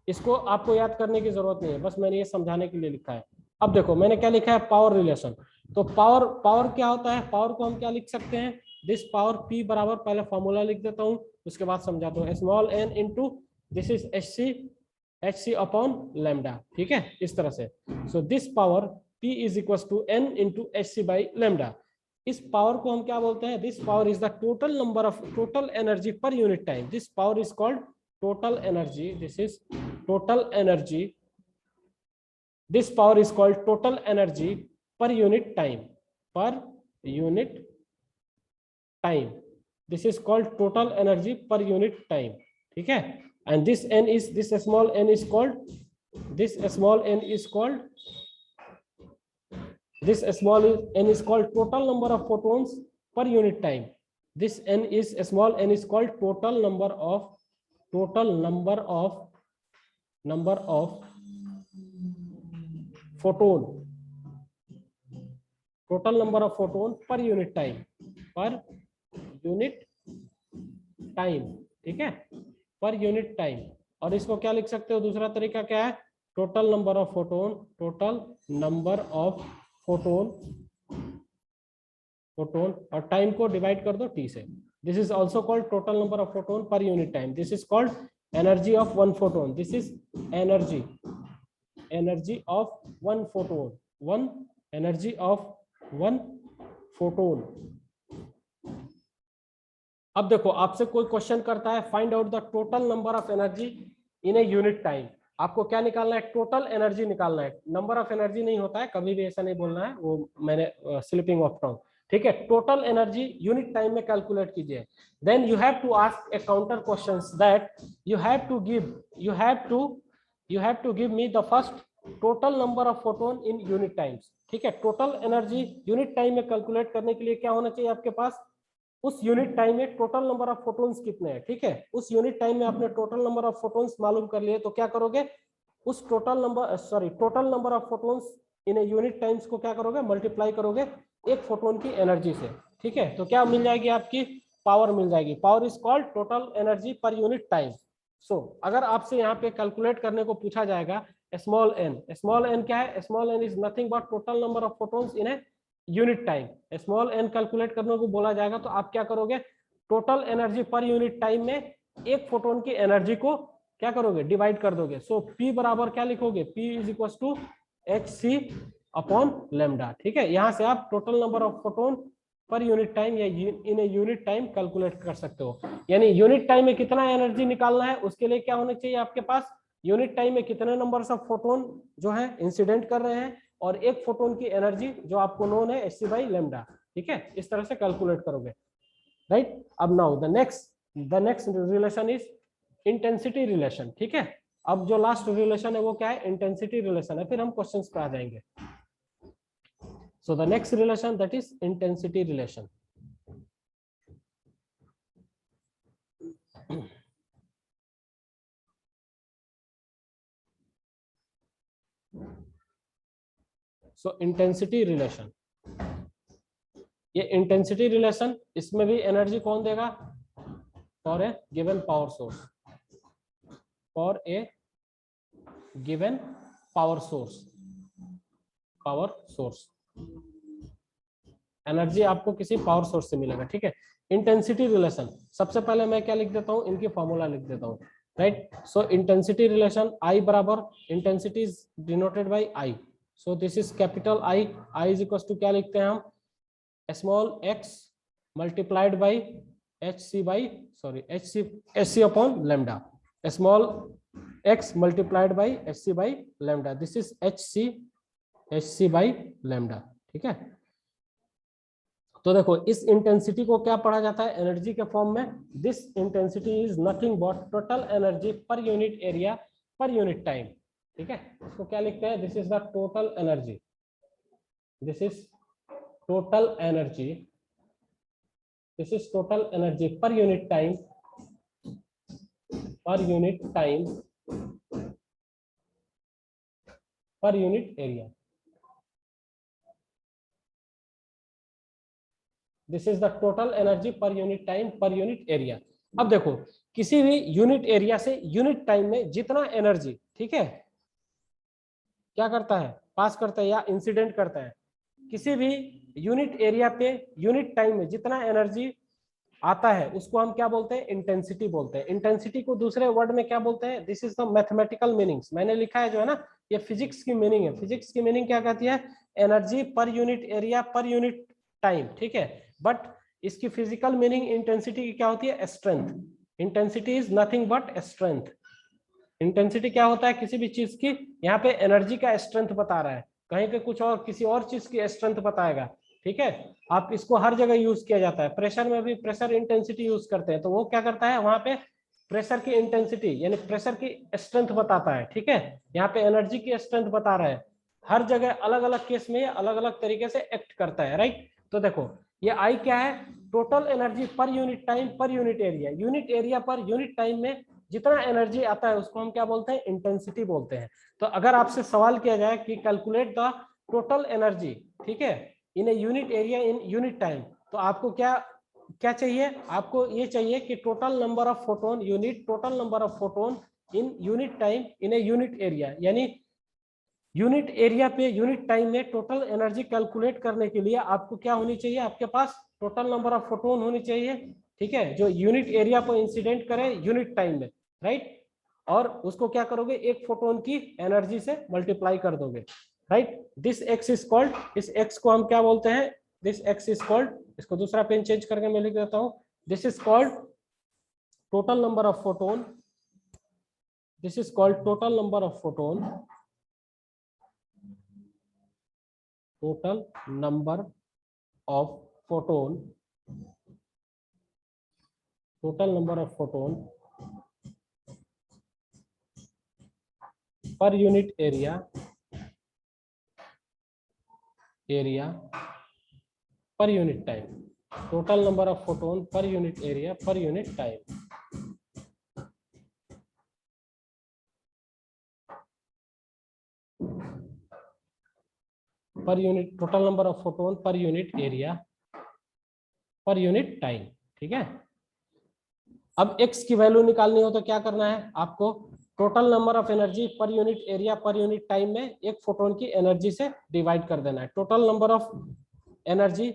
इसको आपको याद करने की जरूरत नहीं है, बस मैंने ये समझाने के लिए लिखा है. अब देखो मैंने क्या लिखा है? Power relation. तो पावर क्या होता है? पावर को हम क्या लिख सकते हैं? दिस पावर P बराबर, पहले फॉर्मूला लिख देता हूं उसके बाद समझाता हूं. Small n into this is hc upon lambda, ठीक है, इस तरह से. So this power P is equal to n into hc by lambda. इस पावर को हम क्या बोलते हैं? This power is the total number of total energy पर unit time. This power is called total energy. This is total energy. This power is called total energy पर unit time. Per unit time, this is called total energy पर unit time, ठीक है. And this n is, this small n is called, this small n is called, this small n is called total number of photons per unit time. This n is, small n is called total number of photon, total number of photon per unit time, पर unit time, ठीक है, पर unit time. और इसको क्या लिख सकते हो? दूसरा तरीका क्या है? Total number of photon, total number of photon और टाइम को डिवाइड कर दो t से. This is also called total number of photon पर unit time. This is called energy of one photon. This is energy of one photon, energy of one photon. अब देखो, आपसे कोई क्वेश्चन करता है find out the total number of energy in a unit time. आपको क्या निकालना है? टोटल एनर्जी निकालना है, नंबर ऑफ एनर्जी नहीं होता है, कभी भी ऐसा नहीं बोलना है, वो मैंने स्लिपिंग ऑफ टंग, ठीक है. टोटल एनर्जी यूनिट टाइम में कैलकुलेट कीजिए. Then you have to ask a counter questions that you have to give me the first total number of photon in unit times, ठीक है. Total energy unit time में calculate करने के लिए क्या होना चाहिए आपके पास? उस यूनिट टाइम में टोटल नंबर ऑफ फोटोन्स कितने हैं, ठीक है. उस यूनिट टाइम में आपने टोटल नंबर ऑफ फोटोन्स मालूम कर लिए, तो क्या करोगे? उस total number of photons in a unit times को क्या करोगे? मल्टीप्लाई करोगे एक फोटोन की एनर्जी से, ठीक है. तो क्या मिल जाएगी? आपकी पावर मिल जाएगी. Power is called total energy पर यूनिट टाइम. सो अगर आपसे यहाँ पे कैलकुलेट करने को पूछा जाएगा स्मॉल n क्या है? Small n is nothing but total number of photons in a unit time. Small n calculate करने को बोला जाएगा तो आप क्या करोगे? टोटल एनर्जी पर यूनिट टाइम में एक फोटोन की एनर्जी को क्या करोगे, डिवाइड कर दोगे। सो P बराबर क्या लिखोगे, P is equal to hc upon lambda. ठीक है, यहां से आप टोटल नंबर ऑफ फोटोन पर यूनिट टाइम या in a unit time calculate कर सकते हो। यानी यूनिट टाइम में कितना एनर्जी निकालना है, उसके लिए क्या होना चाहिए आपके पास, यूनिट टाइम में कितने नंबर ऑफ फोटोन जो है इंसिडेंट कर रहे हैं, और एक फोटोन की एनर्जी जो आपको नोन है hc बाई लैम्डा। ठीक है, इस तरह से कैलकुलेट करोगे, राइट। अब now the next relation is intensity relation. ठीक है, अब जो लास्ट रिलेशन है वो क्या है, इंटेंसिटी रिलेशन है, फिर हम क्वेश्चंस पे आ जाएंगे। So the next relation that is intensity relation. So intensity relation, ये इंटेंसिटी रिलेशन, इसमें भी एनर्जी कौन देगा, for a given power source, for a given power source energy आपको किसी पावर सोर्स से मिलेगा। ठीक है, इंटेंसिटी रिलेशन, सबसे पहले मैं क्या लिख देता हूं, इनकी फॉर्मूला लिख देता हूं, right. So intensity relation I बराबर, intensity is denoted by I, so this is capital I is equal to क्या लिखते हैं हम, small x multiplied by hc upon lambda, small x multiplied by hc by lambda, this is hc by lambda. ठीक है, तो देखो इस intensity को क्या पढ़ा जाता है, एनर्जी के फॉर्म में। This intensity is nothing but total energy पर यूनिट एरिया पर यूनिट टाइम। ठीक है, इसको क्या लिखते हैं, this is the total energy, this is total energy, this is total energy पर unit time, per unit time, per unit area. This is the total energy पर unit time per unit area. अब देखो किसी भी unit area से unit time में जितना energy, ठीक है, क्या करता है, पास करता है या इंसिडेंट करता है, किसी भी यूनिट एरिया पे यूनिट टाइम में जितना एनर्जी आता है उसको हम क्या बोलते हैं, इंटेंसिटी बोलते हैं। इंटेंसिटी को दूसरे वर्ड में क्या बोलते हैं, this is the mathematical meanings, मैंने लिखा है जो है ना, ये फिजिक्स की मीनिंग है। फिजिक्स की मीनिंग क्या कहती है, एनर्जी पर यूनिट एरिया पर यूनिट टाइम। ठीक है, बट इसकी फिजिकल मीनिंग इंटेंसिटी की क्या होती है, strength. Intensity is nothing but strength. Intensity क्या होता है, किसी भी चीज की, यहाँ पे एनर्जी का स्ट्रेंथ बता रहा है, कहीं पे कुछ और किसी और चीज की स्ट्रेंथ बताएगा। ठीक है, आप इसको हर जगह यूज किया जाता है, प्रेशर में भी प्रेशर इंटेंसिटी यूज करते हैं, तो वो क्या करता है, वहां पे प्रेशर की इंटेंसिटी यानी प्रेशर की स्ट्रेंथ बताता है। ठीक है, यहाँ पे एनर्जी की स्ट्रेंथ बता रहा है, हर जगह अलग अलग केस में अलग अलग तरीके से एक्ट करता है, राइट। तो देखो ये आई क्या है, टोटल एनर्जी पर unit time per unit area, unit area पर यूनिट टाइम में जितना एनर्जी आता है उसको हम क्या बोलते हैं, इंटेंसिटी बोलते हैं। तो अगर आपसे सवाल किया जाए कि कैलकुलेट द टोटल एनर्जी, ठीक है, in a unit area in unit time, तो आपको क्या क्या चाहिए, आपको ये चाहिए कि total number of photon unit, total number of photon in unit time in a unit area, यानी यूनिट एरिया पे यूनिट टाइम में टोटल एनर्जी कैलकुलेट करने के लिए आपको क्या होनी चाहिए, आपके पास टोटल नंबर ऑफ फोटोन होनी चाहिए। ठीक है, जो यूनिट एरिया पर इंसिडेंट करे यूनिट टाइम में, राइट, और उसको क्या करोगे, एक फोटोन की एनर्जी से मल्टीप्लाई कर दोगे, right. This x is called, इस एक्स को हम क्या बोलते हैं, दिस एक्स इज कॉल्ड, इसको दूसरा पेन चेंज करके मैं लिख देता हूं, this is called total number of photon, this is called total number of photon, total number of photon, total number of photon per unit area per unit time, total number of photon per unit area per unit time। Per unit, total number of photon पर unit area पर unit time. ठीक है, अब x की value निकालनी हो तो क्या करना है आपको, टोटल नंबर ऑफ एनर्जी पर यूनिट एरिया पर यूनिट टाइम में एक फोटोन की एनर्जी से डिवाइड कर देना है। Total number of energy,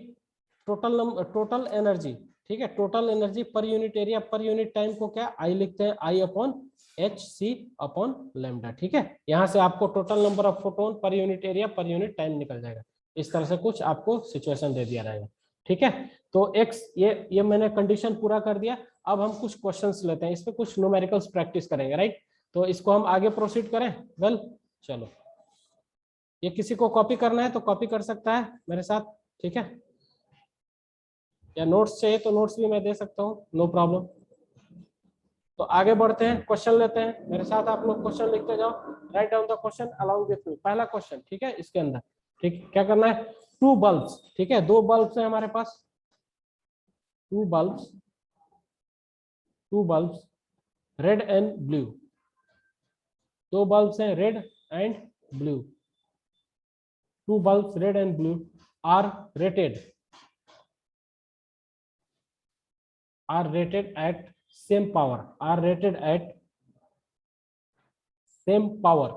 total energy, ठीक है, टोटल एनर्जी पर यूनिट एरिया पर यूनिट टाइम को क्या आई लिखते हैं, I upon H C upon lambda. ठीक है, यहाँ से आपको टोटल नंबर ऑफ फोटोन पर यूनिट एरिया पर यूनिट टाइम निकल जाएगा। इस तरह से कुछ आपको सिचुएशन दे दिया रहेगा। ठीक है, तो एक्स ये मैंने कंडीशन पूरा कर दिया। अब हम कुछ क्वेश्चंस लेते हैं, इस पे कुछ न्यूमेरिकल्स प्रैक्टिस करेंगे, राइट। तो इसको हम आगे प्रोसीड करें। वेल चलो, ये किसी को कॉपी करना है तो कॉपी कर सकता है मेरे साथ, ठीक है, या नोट्स चाहिए तो नोट्स भी मैं दे सकता हूँ, नो प्रॉब्लम। तो आगे बढ़ते हैं, क्वेश्चन लेते हैं, मेरे साथ आप लोग क्वेश्चन लिखते जाओ। Write down the question along with me. पहला क्वेश्चन, ठीक है, इसके अंदर ठीक क्या करना है, टू बल्ब्स, ठीक है, दो बल्ब्स है हमारे पास, two bulbs, two bulbs red and blue, दो बल्ब्स हैं red and blue, two bulbs red and blue are rated, are rated at same power, are rated at same power।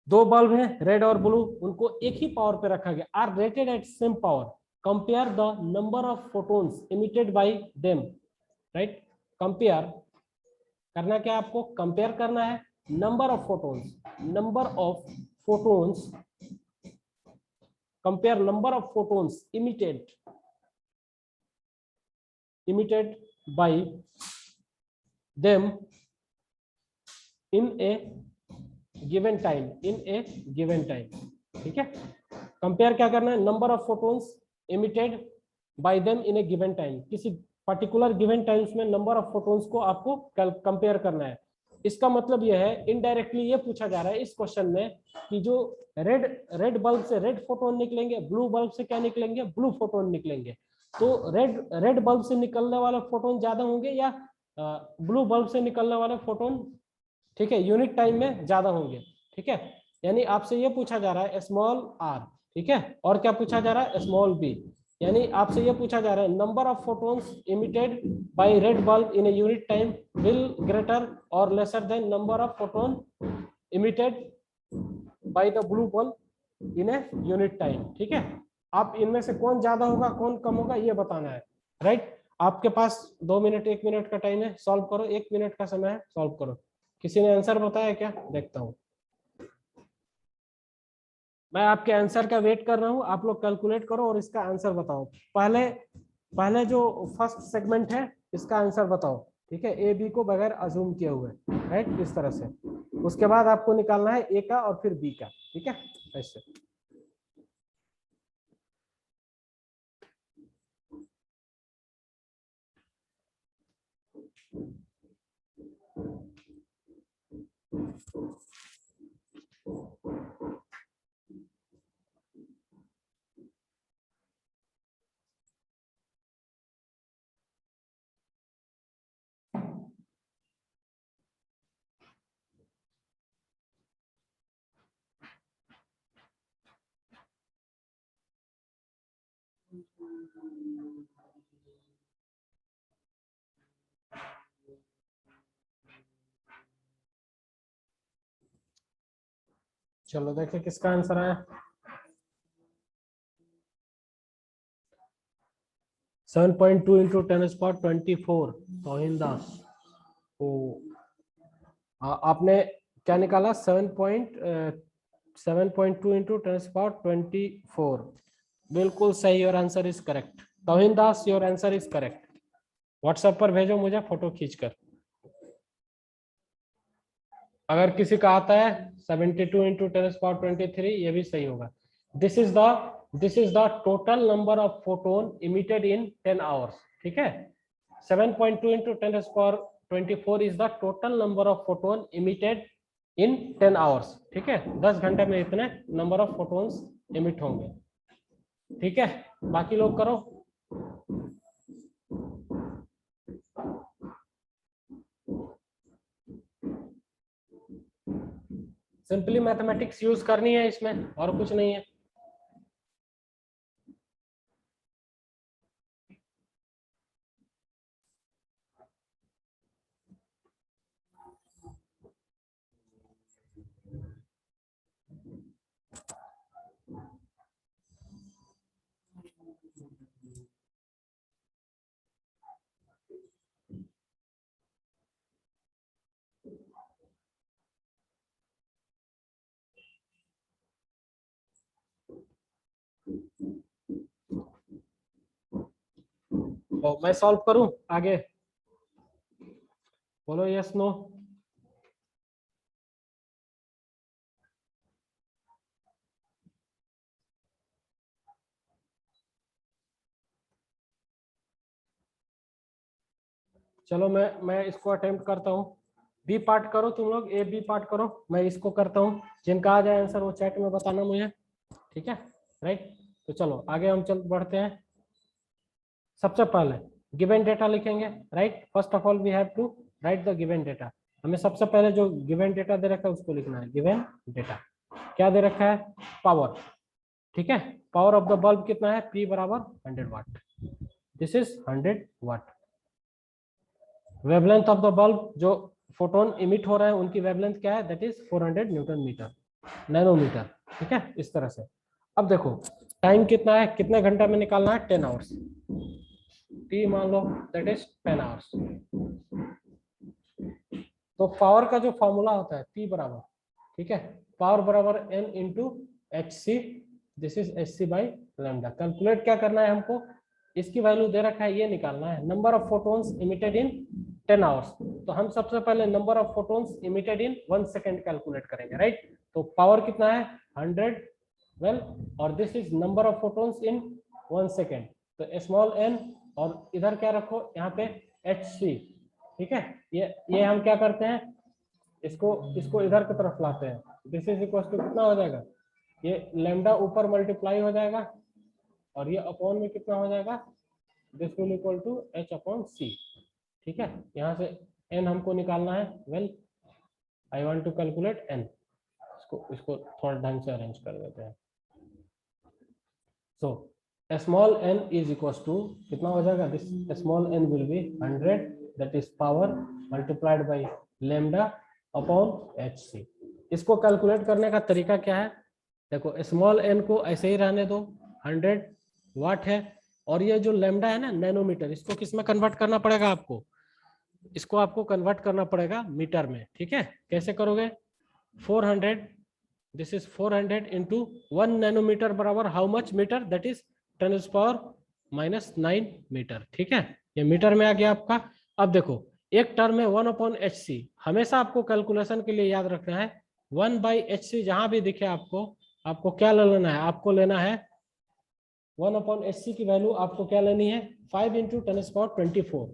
दो bulb है रेड और blue, उनको एक ही power पे रखा गया, are rated at same power, compare the number of photons emitted by them. Right, compare करना क्या, आपको कंपेयर करना है number of photons, number of photons, compare number of photons emitted by them in a given time, in a given time. ठीक है, compare क्या करना है, number of photons emitted by them in a given time, किसी particular given times में number of photons को आपको compare करना है। इसका मतलब यह है, इनडायरेक्टली ये पूछा जा रहा है इस क्वेश्चन में कि जो रेड बल्ब से रेड फोटोन निकलेंगे, ब्लू बल्ब से क्या निकलेंगे, ब्लू फोटोन निकलेंगे। तो रेड बल्ब से निकलने वाले फोटोन ज्यादा होंगे या ब्लू बल्ब से निकलने वाले फोटोन, ठीक है, यूनिट टाइम में ज्यादा होंगे। ठीक है, यानी आपसे ये पूछा जा रहा है स्मॉल आर, ठीक है, और क्या पूछा जा रहा है, स्मॉल बी। यानी आपसे ये पूछा जा रहा है number of photons emitted by red bulb in a unit time will greater और lesser than number of photon emitted by the blue bulb in a unit time. ठीक है, आप इनमें से कौन ज्यादा होगा कौन कम होगा ये बताना है। राइट, आपके पास 2 मिनट 1 मिनट का टाइम है, सॉल्व करो, 1 मिनट का समय है, सॉल्व करो। किसी ने आंसर बताया क्या, देखता हूं, मैं आपके आंसर का वेट कर रहा हूं, आप लोग कैलकुलेट करो और इसका आंसर बताओ। पहले पहले जो फर्स्ट सेगमेंट है इसका आंसर बताओ, ठीक है, ए बी को बगैर अजूम किए हुए, राइट, इस तरह से। उसके बाद आपको निकालना है ए का और फिर बी का, ठीक है, ऐसे। चलो देखिए किसका आंसर आया। 7.2 इंटू 10⁻24 तौहीन दास। तो आपने क्या निकाला, 7.2 इंटू 10⁻24। बिल्कुल सही, your answer is correct. Tauheen Das, your answer is correct. WhatsApp पर भेजो मुझे फोटो खींचकर। अगर किसी का आता है 72 इंटू 10⁻23, ये भी सही होगा। This is the total number of photon emitted in 10 hours. ठीक है, 7.2 into 10⁻24 is the total number of photon emitted in 10 hours. ठीक है, 10 घंटे में इतने नंबर ऑफ फोटोन्स इमिट होंगे। ठीक है, बाकी लोग करो। सिंपली मैथमेटिक्स यूज करनी है इसमें, और कुछ नहीं है। मैं सॉल्व करूं आगे, बोलो यस नो। चलो मैं इसको अटेम्प्ट करता हूँ। बी पार्ट करो तुम लोग, ए बी पार्ट करो, मैं इसको करता हूँ। जिनका आ जाए आंसर वो चैट में बताना मुझे, ठीक है राइट। तो चलो आगे हम चल बढ़ते हैं। सबसे पहले गिवन डेटा लिखेंगे right. First of all we have to write the given data. हमें सबसे पहले जो गिवन डेटा दे रखा है उसको लिखना है। गिवन डेटा क्या दे रखा है? पावर, ठीक है। पावर ऑफ द बल्ब कितना है? P बराबर 100 watt. This is 100 watt. Wavelength of the bulb, जो फोटोन इमिट हो रहे हैं उनकी वेवलेंथ क्या है? That is 400 newton metre, nanometre, ठीक है इस तरह से। अब देखो टाइम कितना है, कितने घंटा में निकालना है? 10 आवर्स। T मान लो दैट इज 10 आवर्स। तो पावर का जो फॉर्मूला होता है P बराबर, ठीक है, पावर बराबर N into H C, this is H C by lambda. Calculate क्या करना है हमको? इसकी वैल्यू दे रखा है, ये निकालना है। Number of photons emitted in 10 hours. तो हम सबसे पहले number of photons emitted in 1 second calculate करेंगे राइट। तो पावर कितना है? 100 वेल, और this is number of photons in 1 second. तो स्मॉल n, और इधर क्या रखो यहाँ पे एच सी, ठीक है। ये हम क्या करते हैं, इसको इधर की तरफ लाते हैं। दिस इज इक्वल टू कितना हो जाएगा? ये लैम्डा ऊपर मल्टीप्लाई हो जाएगा और ये अपॉन में कितना हो जाएगा? This will equal to h upon C, ठीक है। यहाँ से n हमको निकालना है। Well I want to calculate n। इसको थोड़ा ढंग से अरेंज कर देते हैं। So small n is equal to कितना हो जाएगा? This small n will be 100, that is power multiplied by lambda upon H C. इसको कैलकुलेट करने का तरीका क्या है? देखो स्मॉल n को ऐसे ही रहने दो, 100 वाट है, और ये जो लैम्डा है ना नैनोमीटर, इसको किस में कन्वर्ट करना पड़ेगा आपको? इसको आपको कन्वर्ट करना पड़ेगा मीटर में, ठीक है। कैसे करोगे? 400, दिस इज 400 इंटू 1 नैनोमीटर बराबर how much metre? That is 10⁻⁹ metre, ठीक है। ये मीटर में आ गया आपका। अब देखो एक टर्म है 1 अपॉन एच सी। हमेशा आपको कैलकुलेशन के लिए याद रखना है 1 बाई एच सी। जहां भी दिखे आपको क्या लेना है? आपको लेना है 1 अपॉन एच सी की वैल्यू आपको क्या लेनी है? 5 इंटू 10⁻24।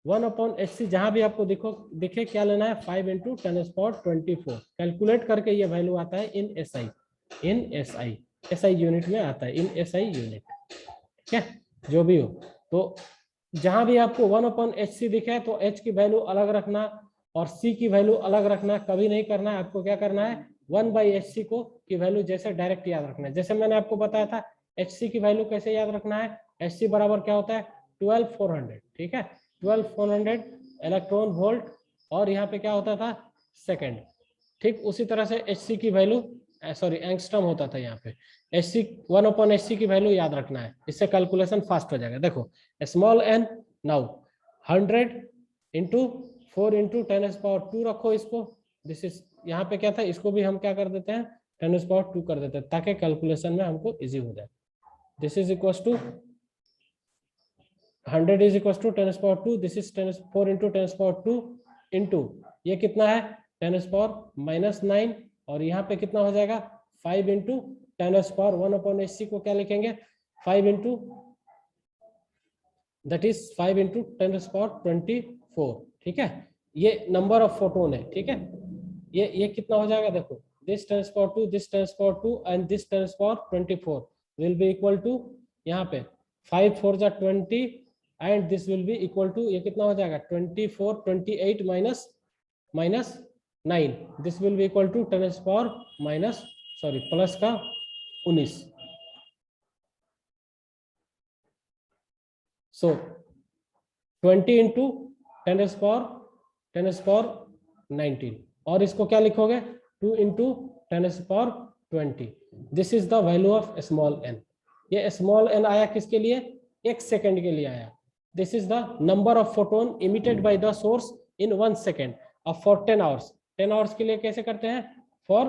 1 अपॉन एच सी जहां भी आपको दिखे क्या लेना है? 5 इंटू 10⁻24। कैलकुलेट करके ये वैल्यू आता है in S I, S I unit में आता है, इन एस आई यूनिट, ठीक है। जो भी हो, तो जहां भी आपको 1 अपॉन एच सी दिखे तो एच की वैल्यू अलग रखना और सी की वैल्यू अलग रखना कभी नहीं करना है। आपको क्या करना है? 1 बाई एच सी को की वैल्यू जैसे डायरेक्ट याद रखना है। जैसे मैंने आपको बताया था एच सी की वैल्यू कैसे याद रखना है? एच सी बराबर क्या होता है? 12400, ठीक है। 12400 इलेक्ट्रॉन वोल्ट, और यहाँ पे क्या होता था? सेकेंड। ठीक उसी तरह से एच सी की वैल्यू, सॉरी एंगस्ट्रम होता था यहाँ पे। H C 1 upon H C की वैल्यू याद रखना है, इससे कैलकुलेशन फास्ट हो जाएगा। देखो small N now 100 into 4 into 10⁻² रखो इसको। दिस इज यहाँ पे क्या था, इसको भी हम क्या कर देते हैं? 10⁻² कर देते हैं ताकि कैलकुलेशन में हमको इजी हो जाए। This is equal to 100 is equal to 10⁻²। This is 4 into 10⁻² into ये कितना है? 10⁻⁹ और यहाँ पे कितना हो जाएगा? 5 इंटू 10⁻1 अपॉन एच सी को क्या लिखेंगे? 5 इंटू दैट इज 5 इंटू 10⁻24, ठीक है। ये नंबर ऑफ फोटोन है, ठीक है। ये कितना हो जाएगा? देखो this 10⁻², this 10⁻² and this 10⁻24 will be equal to, यहाँ पे 5 4 जा 20 and this will be equal to, ये कितना हो जाएगा? 24 28 minus 9, this will be equal to 10⁻, sorry plus का 19। सो 20 इंटू 10⁻19, और इसको क्या लिखोगे? 2 into 10⁻20। This is the value of small N. ये स्मॉल एन आया किसके लिए? 1 सेकेंड के लिए आया। This is the number of photon emitted by the source in 1 second. अब फॉर 10 आवर्स, 10 आवर्स के लिए कैसे करते हैं? फॉर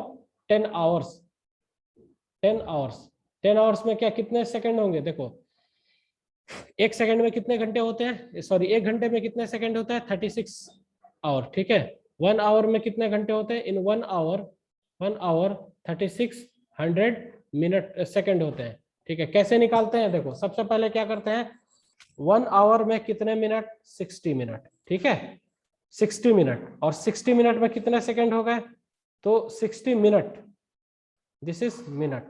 10 आवर्स, 10 आवर्स, 10 आवर्स में क्या कितने सेकंड होंगे? देखो एक सेकंड में कितने घंटे होते हैं, सॉरी एक घंटे में कितने सेकंड होता है, 36 आवर, ठीक है। 1 आवर में कितने घंटे होते हैं, इन 1 आवर 3600 मिनट सेकंड होते हैं, ठीक है। कैसे निकालते हैं, देखो सबसे पहले क्या करते हैं, 1 आवर में कितने मिनट, 60 मिनट, ठीक है, 60 मिनट, और 60 मिनट में कितने सेकंड हो गए, तो 60 मिनट, दिस इज मिनट,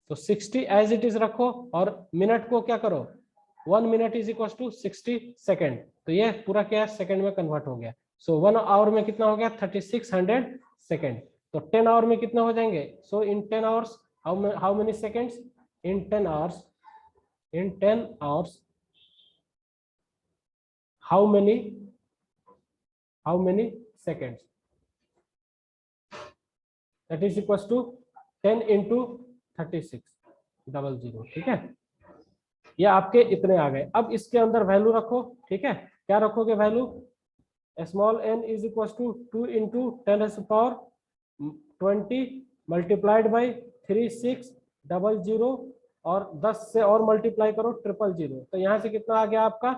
तो 60 एज इट इज रखो और मिनट को क्या करो, 1 minute is equal to 60 second, तो ये पूरा क्या सेकंड में कन्वर्ट हो गया। सो 1 आवर में कितना हो गया, 3600 सेकेंड, तो 10 आवर में कितना हो जाएंगे, so in 10 hours how many seconds, in 10 hours, in 10 hours how many seconds, that is equal to 10 into 3600, ठीक है। ये आपके इतने आ गए। अब इसके अंदर वैल्यू रखो, ठीक है, क्या रखोगे value, small n is equal to 2 into 10⁻20 multiplied by 3600 और 10 से और मल्टीप्लाई करो 000, तो यहाँ से कितना आ गया आपका,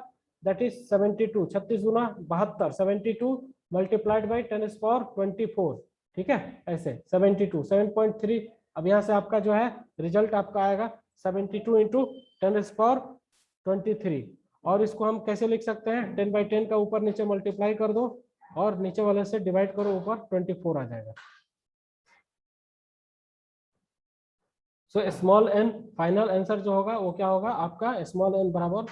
that is 72, 36 Guna 72, 72 multiplied by 10⁻24, ठीक है, ऐसे 72, 7.3। अब यहाँ से आपका जो है रिजल्ट आपका आएगा 72 इंटू 10⁻23, और इसको हम कैसे लिख सकते हैं, 10/10 का ऊपर नीचे मल्टीप्लाई कर दो और नीचे वाले से डिवाइड करो, ऊपर 24 आ जाएगा। So small N final answer जो होगा वो क्या होगा आपका, स्मॉल एन बराबर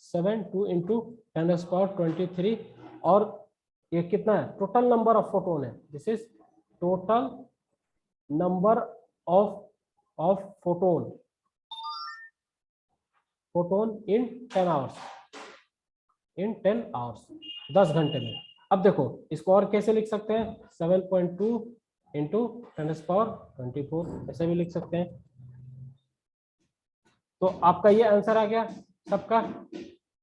72 इंटू 10⁻23, और ये कितना है, टोटल नंबर ऑफ फोटोन है, this is total number of photon in 10 hours, in 10 hours, 10 घंटे में। अब देखो इसको और कैसे लिख सकते हैं, 7.2 इंटू 10⁻24, ऐसे भी लिख सकते हैं। तो आपका ये आंसर आ गया सबका,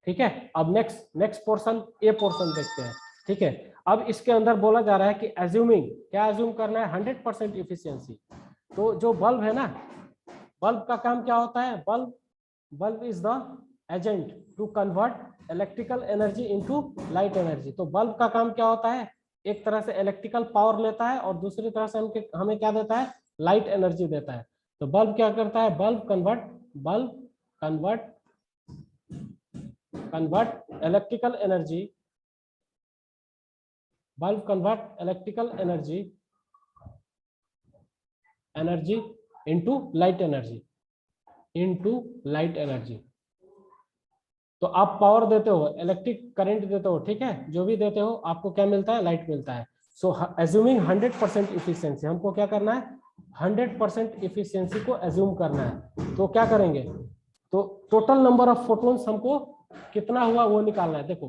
ठीक है। अब नेक्स्ट पोर्शन, ए पोर्शन देखते हैं, ठीक है। अब इसके अंदर बोला जा रहा है कि एज्यूमिंग, क्या एज्यूम करना है, 100% इफिशियंसी। तो जो बल्ब है ना, बल्ब का काम क्या होता है, bulb is the agent to convert electrical energy into light energy. तो बल्ब का काम क्या होता है, एक तरह से इलेक्ट्रिकल पावर लेता है और दूसरी तरह से हमें क्या देता है, लाइट एनर्जी देता है। तो बल्ब क्या करता है, bulb convert electrical energy, bulb convert electrical energy into light energy. तो आप पावर देते हो, इलेक्ट्रिक करंट देते हो, ठीक है, जो भी देते हो आपको क्या मिलता है, लाइट मिलता है। सो एज्यूमिंग 100% इफिशियंसी, हमको क्या करना है, 100% इफिशियंसी को एज्यूम करना है। तो क्या करेंगे, तो टोटल नंबर ऑफ फोटोन्स हमको कितना हुआ वो निकालना है। देखो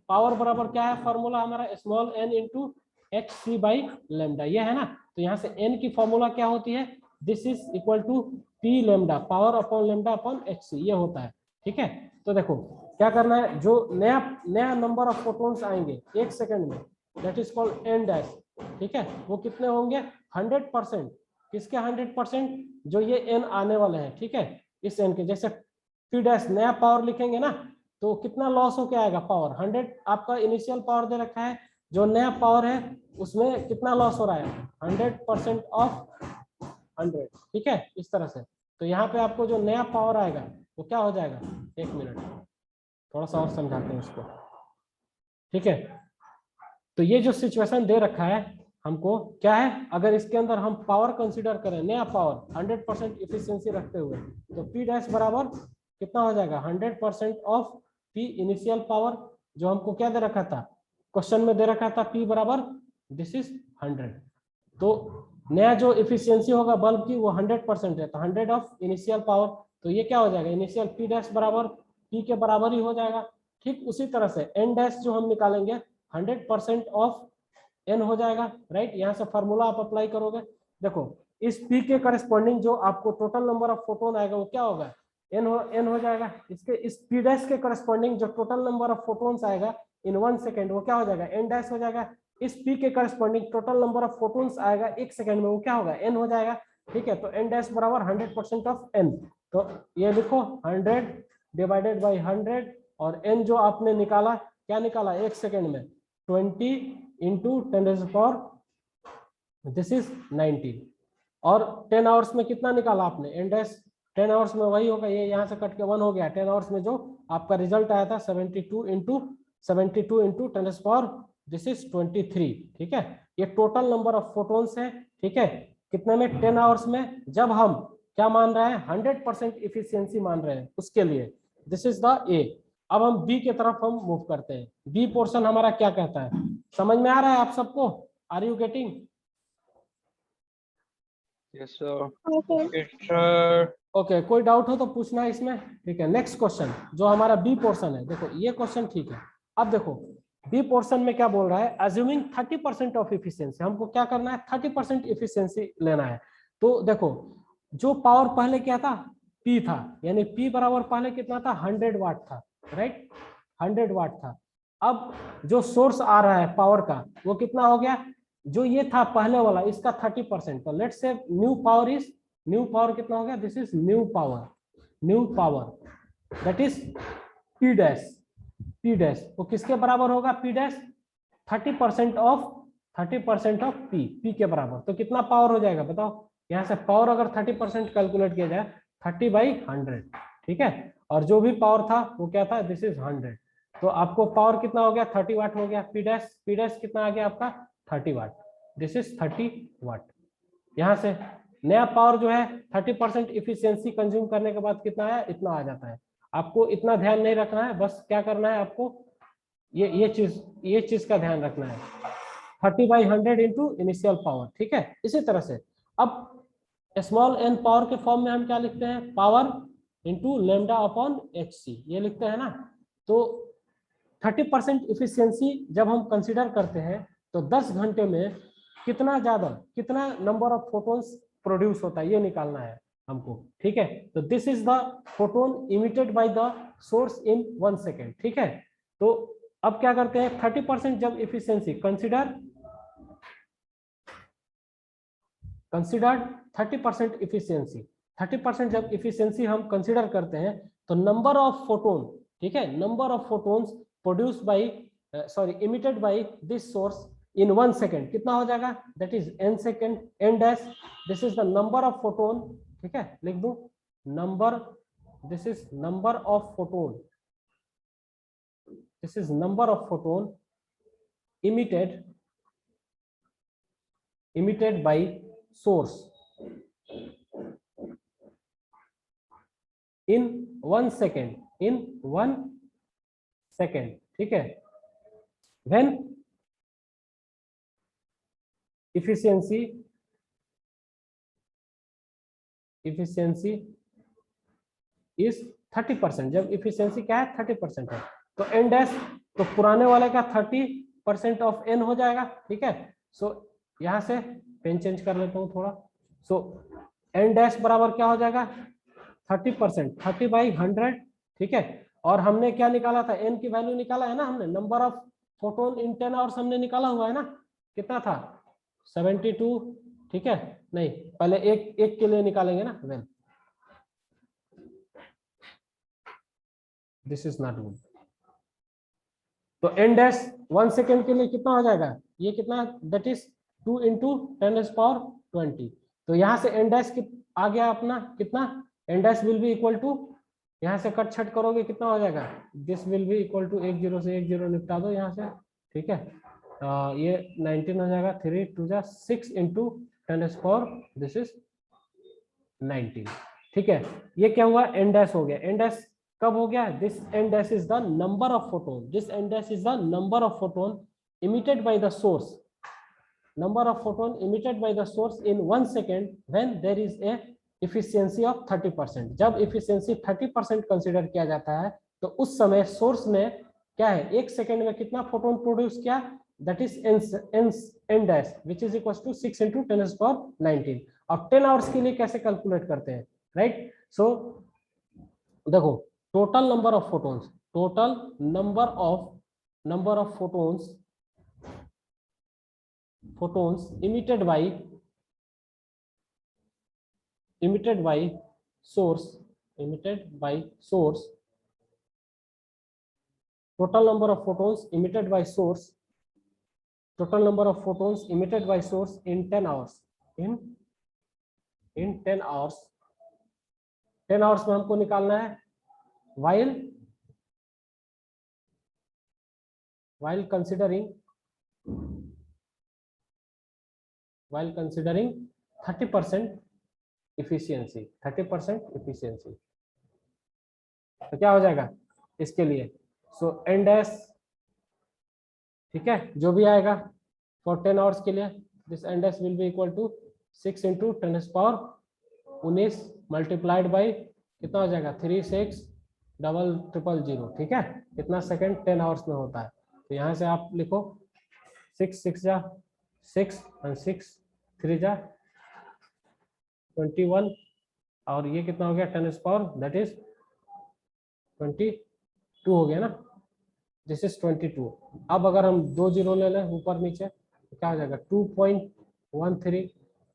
पावर बराबर क्या है, फॉर्मूला हमारा small n into X C by lambda, ये है ना। तो यहाँ से n की फॉर्मूला क्या होती है, this is equal to P lambda, power upon lambda upon H C, ये होता है, ठीक है। तो देखो क्या करना है, जो नया नंबर ऑफ फोटोन्स आएंगे एक सेकंड में, that is called n dash, ठीक है, वो कितने होंगे, 100%, किसके 100%, जो ये n आने वाले हैं, ठीक है, इस n के। जैसे p डैश नया पावर लिखेंगे ना, तो कितना लॉस होके आएगा, पावर 100 आपका इनिशियल पावर दे रखा है, जो नया पावर है उसमें कितना लॉस हो रहा है, 100% ऑफ 100, ठीक है, इस तरह से। तो यहाँ पे आपको जो नया पावर आएगा वो क्या हो जाएगा, 1 मिनट थोड़ा सा और समझाते हैं इसको, ठीक है। तो ये जो सिचुएशन दे रखा है हमको क्या है, अगर इसके अंदर हम पावर कंसीडर करें, नया पावर 100% इफिशियंसी रखते हुए, तो पी डैश बराबर कितना हो जाएगा, 100% ऑफ पी इनिशियल पावर, जो हमको क्या दे रखा था, क्वेश्चन में दे रखा था पी बराबर दिस इज 100। तो नया जो इफिशियंसी होगा बल्ब की वो 100% है, तो 100 ऑफ इनिशियल पावर, तो ये क्या हो जाएगा, इनिशियल पी डैश बराबर पी के बराबर ही हो जाएगा। ठीक उसी तरह से एन डैश जो हम निकालेंगे 100% ऑफ एन हो जाएगा, राइट। यहाँ से फॉर्मूला आप अप्लाई करोगे, देखो इस पी के करस्पॉन्डिंग जो आपको टोटल नंबर ऑफ फोटोन आएगा वो क्या होगा, एन हो जाएगा। इसके इस पी डैश के करस्पॉन्डिंग जो टोटल नंबर ऑफ फोटोन्स आएगा इन 1 सेकेंड वो क्या हो जाएगा, एन डैश हो जाएगा। इस पी के corresponding total number of photons आएगा 1 सेकेंड में वो क्या होगा, एन हो जाएगा, ठीक है। तो एन डैश बराबर 100% ऑफ एन, तो ये लिखो 100 डिवाइडेड बाई 100 और n जो आपने निकाला, क्या निकाला 1 सेकेंड में, 20 इंटू 10⁻, दिस इज 19। और 10 आवर्स में कितना निकाला आपने, n डैश 10 आवर्स में वही होगा, ये यहाँ से कट के 1 हो गया। 10 आवर्स में जो आपका रिजल्ट आया था 72 इंटू 10⁻, दिस इज 23। ठीक है, ये टोटल नंबर ऑफ फोटोन्स है। ठीक है, कितने में, 10 आवर्स में, जब हम क्या मान रहे हैं, 100% इफिशियंसी मान रहे हैं उसके लिए। दिस इज द ए। अब हम बी की तरफ हम मूव करते हैं। बी पोर्शन हमारा क्या कहता है, समझ में आ रहा है आप सबको, are you getting? Yes, sir. Okay. Yes, sir. Okay, कोई डाउट हो तो पूछना है इसमें। ठीक है, नेक्स्ट क्वेश्चन जो हमारा बी पोर्शन है, देखो ये क्वेश्चन ठीक है। अब देखो बी पोर्शन में क्या बोल रहा है, अज्यूमिंग 30% ऑफ इफिशियंसी, हमको क्या करना है, 30% इफिशियंसी लेना है। तो देखो जो पावर पहले क्या था, P था, यानी P बराबर पहले कितना था, 100 वाट था, राइट, 100 वाट था। अब जो सोर्स आ रहा है पावर का वो कितना हो गया, जो ये था पहले वाला इसका 30%, तो let's say new power is, new power कितना हो गया, this is new power, new power that is P dash, P dash वो किसके बराबर होगा, P डैश 30% ऑफ P के बराबर। तो कितना पावर हो जाएगा बताओ, यहाँ से पावर अगर 30% कैलकुलेट किया जाए 30/100। ठीक है, और जो भी पावर था वो क्या था, दिस इज 100। तो आपको पावर कितना हो गया, 30 वाट हो गया। P डैश कितना आ गया आपका, 30 वाट, दिस इज 30 वाट। यहाँ से नया पावर जो है 30% इफिशियंसी कंज्यूम करने के बाद कितना आया, इतना आ जाता है। आपको इतना ध्यान नहीं रखना है, बस क्या करना है आपको, ये चीज का ध्यान रखना है, 30/100 इंटू इनिशियल पावर। ठीक है, इसी तरह से अब स्मॉल एन पावर के फॉर्म में हम क्या लिखते हैं, power into lambda upon HC, ये लिखते हैं ना। तो 30% इफिशियंसी जब हम कंसिडर करते हैं तो 10 घंटे में कितना ज्यादा, कितना नंबर ऑफ फोटोन्स प्रोड्यूस होता है, ये निकालना है हमको। ठीक है, तो this is the photon emitted by the source in 1 second. ठीक है, तो अब क्या करते हैं, 30% जब इफिशियंसी कंसिडर्ड 30% इफिशियंसी, 30% जब इफिशियंसी हम कंसिडर करते हैं तो नंबर ऑफ फोटोन, ठीक है, number of photons produce by emitted by this source in 1 second कितना हो जाएगा, that is n second, n dash, this is the number of photon. ठीक है, लिख दो number, this is number of photon, this is number of photon emitted by source in 1 second, in 1 second। ठीक है, when efficiency is 30%, जब efficiency क्या है 30% है, तो n डैश, तो पुराने वाले का 30% ऑफ n हो जाएगा। ठीक है, सो यहां से पेन चेंज कर लेता हूं थोड़ा। सो n डैश बराबर क्या हो जाएगा, 30%, 30/100। ठीक है, और हमने क्या निकाला था, n की वैल्यू निकाला है ना हमने, number of photon in 10 hours हमने निकाला हुआ है ना, कितना था 72। ठीक है, नहीं पहले एक के लिए निकालेंगे ना, well this is not good. तो n डैश 1 सेकेंड के लिए कितना हो जाएगा, ये कितना, दैट इज 2 इंटू 10⁻20। तो यहाँ से n डैश आ गया अपना कितना, n dash will be equal to, यहाँ से कट छट करोगे कितना हो जाएगा, this will be equal to 1 0 से 1 0 निपटा दो यहाँ से। ठीक है, ये 19 हो जाएगा, 3 2 6 इंटू 10⁻, दिस इज 19। ठीक है, ये क्या हुआ, n डैश हो गया। n डैश कब हो गया, this n dash is the number of photon, this n dash is the number of photon emitted by the source, number of photon emitted by the source in 1 second when there is a efficiency of 30%। जब efficiency 30% consider किया जाता है तो उस समय source ने क्या है, 1 सेकेंड में कितना फोटोन प्रोड्यूस किया, that is n dash which is equal to 6 into 10⁻19। और 10 आवर्स के लिए कैसे कैलकुलेट करते हैं, राइट। सो देखो total number of photons, total number of photons emitted by source total number of photons emitted by source, total number of photons emitted by source in 10 hours, in 10 hours, 10 hours में हमको निकालना है while considering 30% efficiency, 30% efficiency, तो क्या हो जाएगा इसके लिए? सो एन डैश, ठीक है, जो भी आएगा फॉर 10 आवर्स के लिए, this n dash will be equal to 6 × 10⁻19 multiplied by कितना हो जाएगा 360000, ठीक है, कितना सेकंड 10 आवर्स में होता है। तो यहाँ से आप लिखो 6 6 जा 6 और 6 3 जा 21 और ये कितना हो गया 10 दैट इज 22 हो गया ना, दिस इज 22। अब अगर हम 2 जीरो ले लें ऊपर नीचे तो क्या हो जाएगा 2.13।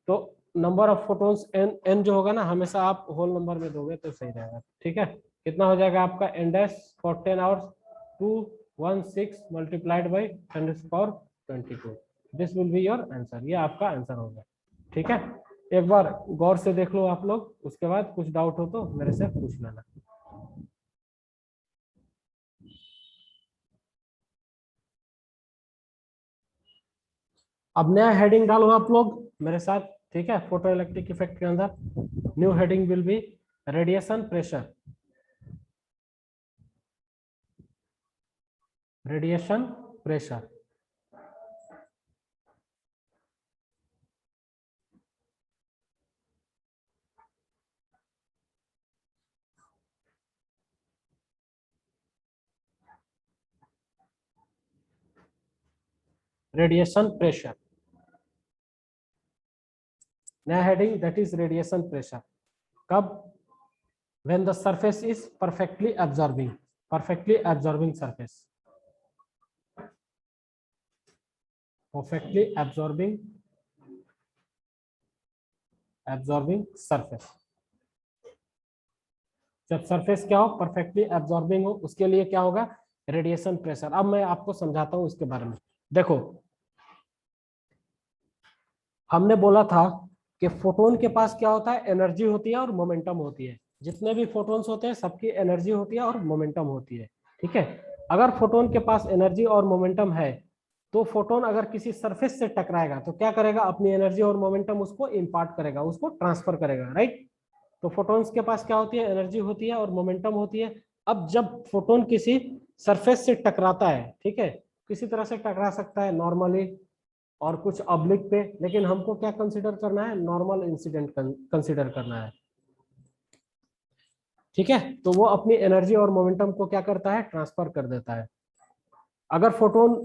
तो नंबर ऑफ फोटोन्स n जो होगा ना हमेशा आप होल नंबर में दोगे तो सही रहेगा, ठीक है। कितना हो जाएगा आपका n dash for 10 hours 216 multiplied by 10⁻22, this will be your answer, ये आपका आंसर होगा, ठीक है। एक बार गौर से देख लो आप लोग, उसके बाद कुछ डाउट हो तो मेरे से पूछ लेना। अब नया हेडिंग डालो आप लोग मेरे साथ, ठीक है, फोटो इलेक्ट्रिक इफेक्ट के अंदर new heading will be radiation pressure, radiation pressure. Radiation pressure, नया heading that is radiation pressure. कब? When the surface is perfectly absorbing, perfectly absorbing surface, perfectly absorbing surface. जब सरफेस क्या हो perfectly absorbing हो उसके लिए क्या होगा रेडिएशन प्रेशर। अब मैं आपको समझाता हूं इसके बारे में। देखो हमने बोला था कि फोटोन के पास क्या होता है एनर्जी होती है और मोमेंटम होती है। जितने भी फोटोन्स होते हैं सबकी एनर्जी होती है और मोमेंटम होती है, ठीक है। अगर फोटोन के पास एनर्जी और मोमेंटम है तो फोटोन अगर किसी सरफेस से टकराएगा तो क्या करेगा अपनी एनर्जी और मोमेंटम उसको इम्पार्ट करेगा, उसको ट्रांसफर करेगा, राइट। तो फोटोन्स के पास क्या होती है एनर्जी होती है और मोमेंटम होती है। अब जब फोटोन किसी सरफेस से टकराता है, ठीक है, किसी तरह से टकरा सकता है नॉर्मली और कुछ ऑब्लिक पे, लेकिन हमको क्या कंसीडर करना है नॉर्मल इंसिडेंट कंसीडर करना है, ठीक है। तो वो अपनी एनर्जी और मोमेंटम को क्या करता है ट्रांसफर कर देता है। अगर फोटोन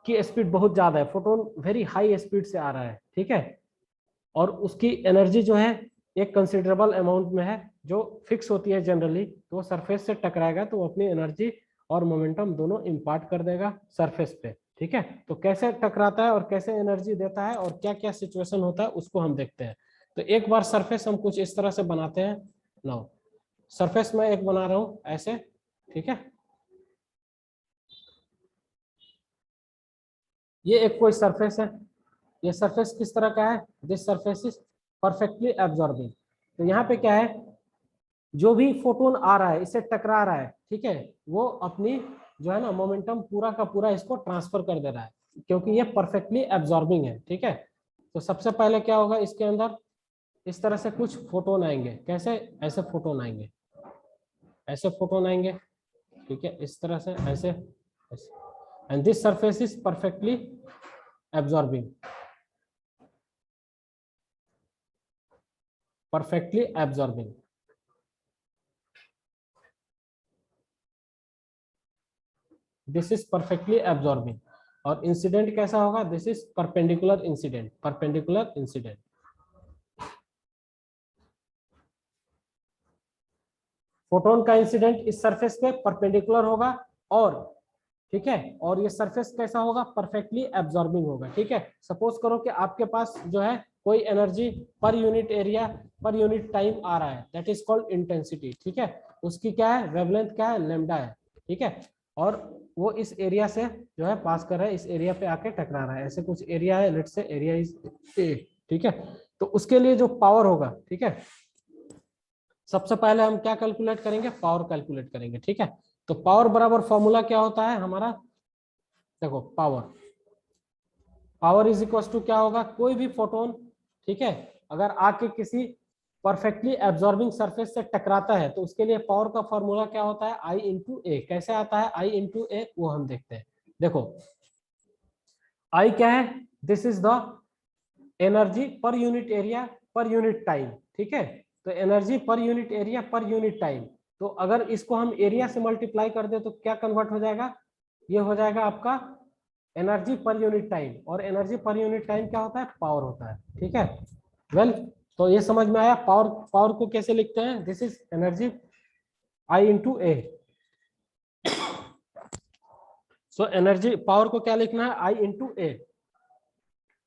की स्पीड बहुत ज्यादा है, फोटोन वेरी हाई स्पीड से आ रहा है, ठीक है, और उसकी एनर्जी जो है एक कंसिडरेबल अमाउंट में है जो फिक्स होती है जनरली, तो वो सरफेस से टकराएगा तो वो अपनी एनर्जी और मोमेंटम दोनों इंपार्ट कर देगा सरफेस पे, ठीक है। तो कैसे टकराता है और कैसे एनर्जी देता है और क्या क्या सिचुएशन होता है उसको हम देखते हैं। तो एक बार सरफेस हम कुछ इस तरह से बनाते हैं। नाउ सरफेस में एक बना रहा हूं ऐसे, ठीक है, ये एक कोई सरफेस है। ये सरफेस किस तरह का है, this surface is perfectly absorbing. तो यहाँ पे क्या है जो भी फोटोन आ रहा है इससे टकरा रहा है, ठीक है, वो अपनी जो है ना मोमेंटम पूरा का पूरा इसको ट्रांसफर कर दे रहा है क्योंकि ये परफेक्टली एब्जॉर्बिंग है, ठीक है। तो सबसे पहले क्या होगा इसके अंदर इस तरह से कुछ फोटोन आएंगे, कैसे ऐसे फोटोन आएंगे, ऐसे फोटोन आएंगे, ठीक है, इस तरह से ऐसे, and this surface is perfectly absorbing, perfectly absorbing. This is perfectly absorbing. और इंसिडेंट कैसा होगा, this is perpendicular incident, perpendicular incident. Photon का इंसिडेंट इस सरफेस पे परपेंडिकुलर होगा और ठीक है, और ये सरफेस कैसा होगा परफेक्टली एब्जॉर्बिंग होगा, ठीक है। सपोज करो कि आपके पास जो है कोई एनर्जी पर यूनिट एरिया पर यूनिट टाइम आ रहा है, दैट इज कॉल्ड इंटेंसिटी, ठीक है। उसकी क्या है वेवलेंथ क्या है लैम्डा है, ठीक है। और वो इस एरिया से जो है पास कर रहा है, इस एरिया पे आके टकरा रहा है, ऐसे कुछ एरिया है, let's say area is A, ठीक है। तो उसके लिए जो पावर होगा, ठीक है, सबसे पहले हम क्या कैलकुलेट करेंगे, पावर कैलकुलेट करेंगे, ठीक है। तो पावर बराबर फॉर्मूला क्या होता है हमारा, देखो पावर इज इक्वल टू क्या होगा, कोई भी फोटोन, ठीक है, अगर आके किसी परफेक्टली एब्जॉर्बिंग सरफेस से टकराता है तो उसके लिए पावर का फॉर्मूला क्या होता है, आई इंटू ए। कैसे आता है आई इंटू ए, वो हम देखते हैं। देखो आई क्या है, दिस इज द एनर्जी पर यूनिट एरिया पर यूनिट टाइम, ठीक है। तो एनर्जी पर यूनिट एरिया पर यूनिट टाइम, तो अगर इसको हम एरिया से मल्टीप्लाई कर दे तो क्या कन्वर्ट हो जाएगा, ये हो जाएगा आपका एनर्जी पर यूनिट टाइम, और एनर्जी पर यूनिट टाइम क्या होता है, पावर होता है, ठीक है। वेल तो ये समझ में आया, पावर को कैसे लिखते हैं, this is energy I into A. So energy power को क्या लिखना है, I into A.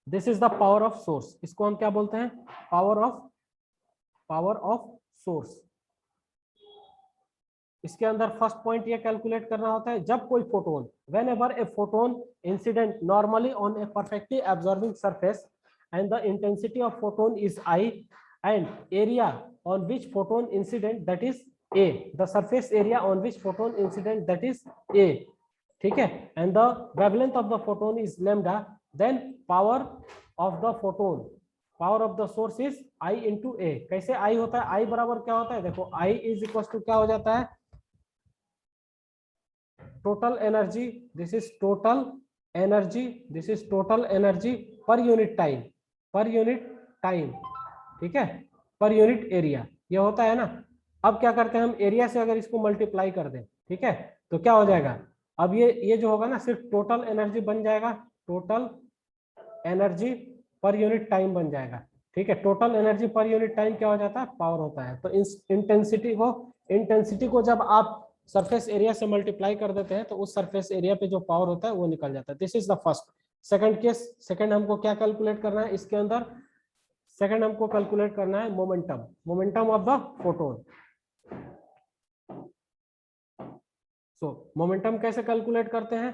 This is the power of source, इसको हम क्या बोलते हैं, पावर ऑफ सोर्स। इसके अंदर फर्स्ट पॉइंट ये कैलकुलेट करना होता है, जब कोई photon, when ever a photon incident normally on A perfectly absorbing surface and the intensity of photon is I and area on which photon incident, that is A, the surface area on which photon incident, that is A, ठीक है, and the wavelength of the photon is lambda, then power of the photon, power of the source is I into A। कैसे I होता है, I बराबर क्या होता है, देखो I is equal to क्या हो जाता है, total energy, this is total energy, this is total energy पर unit time, per unit time, ठीक है, पर यूनिट एरिया, ये होता है ना। अब क्या करते हैं हम, एरिया से अगर इसको मल्टीप्लाई कर दें, ठीक है, तो क्या हो जाएगा, अब ये जो होगा ना सिर्फ टोटल एनर्जी बन जाएगा, टोटल एनर्जी पर यूनिट टाइम बन जाएगा, ठीक है। टोटल एनर्जी पर यूनिट टाइम क्या हो जाता है, पावर होता है। तो इंटेंसिटी को जब आप सरफेस एरिया से मल्टीप्लाई कर देते हैं तो उस सरफेस एरिया पे जो पावर होता है वो निकल जाता है। This is the first. Second case, second हमको क्या कैलकुलेट करना है इसके अंदर, सेकंड हमको कैलकुलेट करना है momentum of the photon. So momentum कैसे कैलकुलेट करते हैं,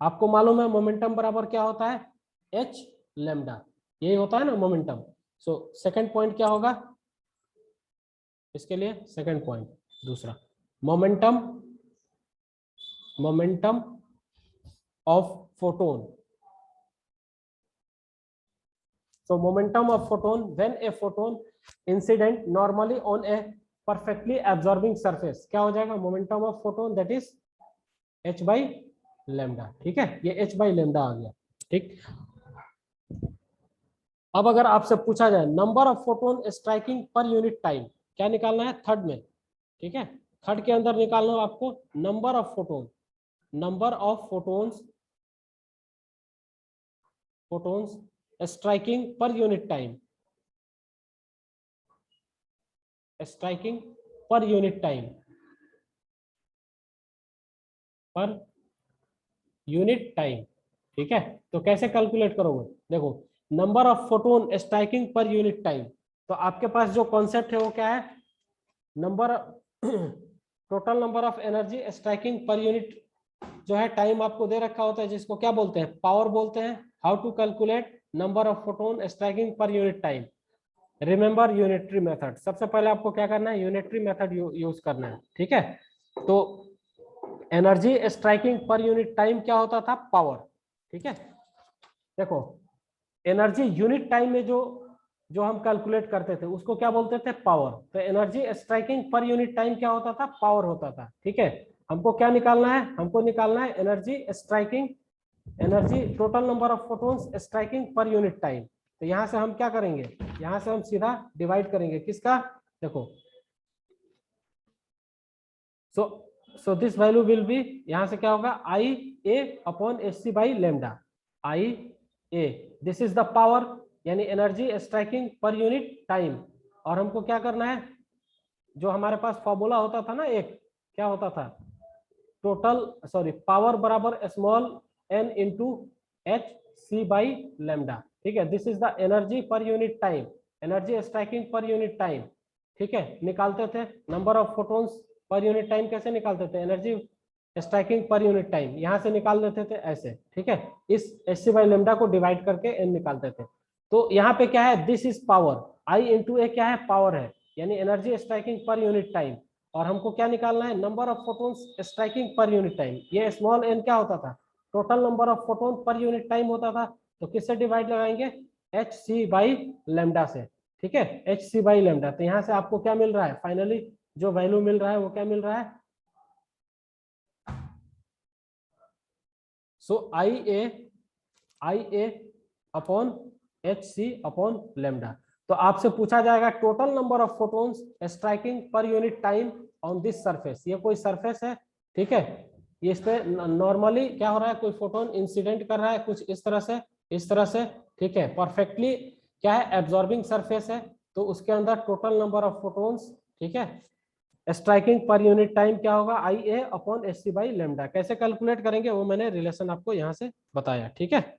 आपको मालूम है मोमेंटम बराबर क्या होता है, एच लैम्डा, यही होता है ना मोमेंटम। सो सेकंड पॉइंट क्या होगा इसके लिए, सेकंड पॉइंट दूसरा, momentum of photon. So momentum of photon when a photon incident normally on a perfectly absorbing surface, क्या हो जाएगा, momentum of photon that is h by lambda, ठीक है, ये h by lambda आ गया, ठीक। अब अगर आपसे पूछा जाए नंबर ऑफ फोटोन स्ट्राइकिंग पर यूनिट टाइम, क्या निकालना है थर्ड में, ठीक है, थर्ड के अंदर निकालना हो आपको नंबर ऑफ फोटोन्स स्ट्राइकिंग पर यूनिट टाइम, स्ट्राइकिंग पर unit time, per unit time, ठीक है। तो कैसे कैलकुलेट करोगे, देखो नंबर ऑफ फोटोन स्ट्राइकिंग पर यूनिट टाइम, तो आपके पास जो कॉन्सेप्ट है वो क्या है, number total number of energy striking per unit जो है टाइम आपको दे रखा होता है, जिसको क्या बोलते हैं, पावर बोलते हैं। How to calculate number of photon striking पर unit time, remember unitary method. सबसे पहले आपको क्या करना है, यूनिटरी मेथड यूज करना है, ठीक है। तो एनर्जी स्ट्राइकिंग पर यूनिट टाइम क्या होता था, पावर, ठीक है। देखो एनर्जी यूनिट टाइम में जो हम कैलकुलेट करते थे उसको क्या बोलते थे, पावर। तो एनर्जी स्ट्राइकिंग पर यूनिट टाइम क्या होता था, पावर होता था, ठीक है। हमको क्या निकालना है, हमको निकालना है energy striking, energy total number of photons striking पर यूनिट टाइम। तो यहां से हम क्या करेंगे, यहां से हम सीधा डिवाइड करेंगे किसका, देखो so this value will be, यहां से क्या होगा, I A upon H C by lambda, I A, this is the power यानी एनर्जी स्ट्राइकिंग पर यूनिट टाइम। और हमको क्या करना है, जो हमारे पास फॉर्मूला होता था ना एक, क्या होता था, पावर बराबर small n into H C by lambda, ठीक है। दिस इज द एनर्जी पर यूनिट टाइम, एनर्जी स्ट्राइकिंग पर यूनिट टाइम, ठीक है। निकालते थे number of photons per unit time, कैसे निकालते थे, एनर्जी स्ट्राइकिंग पर यूनिट टाइम, यहाँ से निकाल देते थे ऐसे, ठीक है, इस एच बाई लेमडा को डिवाइड करके एन निकालते थे। तो यहाँ पे क्या है, this is power, I into ए क्या है, पावर है, यानी एनर्जी स्ट्राइकिंग पर यूनिट टाइम, और हमको क्या निकालना है, नंबर ऑफ फोटोन्स स्ट्राइकिंग पर यूनिट टाइम। ये स्मॉल एन क्या होता था, टोटल नंबर ऑफ फोटोन पर यूनिट टाइम होता था। तो किससे डिवाइड लगाएंगे, एच सी बाई लेमडा से, ठीक है, एच सी बाई लेमडा। तो यहाँ से आपको क्या मिल रहा है, फाइनली जो वैल्यू मिल रहा है वो क्या मिल रहा है, so I A upon H C upon lambda. तो आपसे पूछा जाएगा total number of photons striking पर unit time on this surface. ये कोई सरफेस है, ठीक है, ये इस पे नॉर्मली क्या हो रहा है, कोई फोटोन इंसिडेंट कर रहा है कुछ इस तरह से, इस तरह से, ठीक है, परफेक्टली क्या है, एब्जॉर्बिंग सरफेस है। तो उसके अंदर टोटल नंबर ऑफ फोटोन्स, ठीक है, स्ट्राइकिंग पर यूनिट टाइम क्या होगा, I A upon H C by lambda. कैसे कैलकुलेट करेंगे वो मैंने रिलेशन आपको यहाँ से बताया, ठीक है,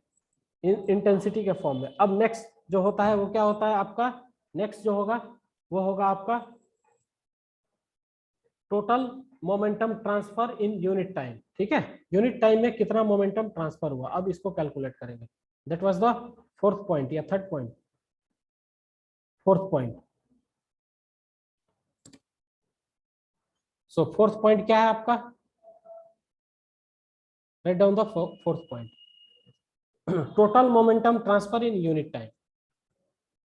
इंटेंसिटी के फॉर्म में। अब नेक्स्ट जो होता है वो क्या होता है आपका, नेक्स्ट जो होगा वो होगा आपका total momentum transfer in unit time, ठीक है, यूनिट टाइम में कितना मोमेंटम ट्रांसफर हुआ, अब इसको कैलकुलेट करेंगे। That was the fourth point या थर्ड पॉइंट, फोर्थ पॉइंट। सो फोर्थ पॉइंट क्या है आपका, write down the fourth point, total momentum transfer in unit time,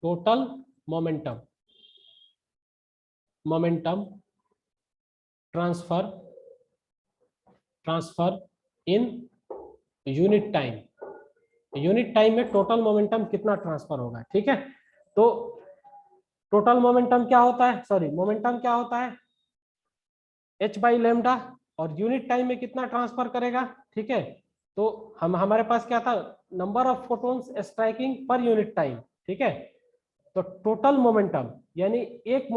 total momentum transfer in unit time, unit time में total momentum कितना transfer होगा, ठीक है। तो टोटल मोमेंटम क्या होता है, सॉरी मोमेंटम क्या होता है, एच बाई लेमडा, और यूनिट टाइम में कितना ट्रांसफर करेगा, ठीक है। तो हमारे पास क्या था, नंबर ऑफ फोटोन्स स्ट्राइकिंग पर यूनिट टाइम, ठीक है। तो टोटल मोमेंटम यानी एक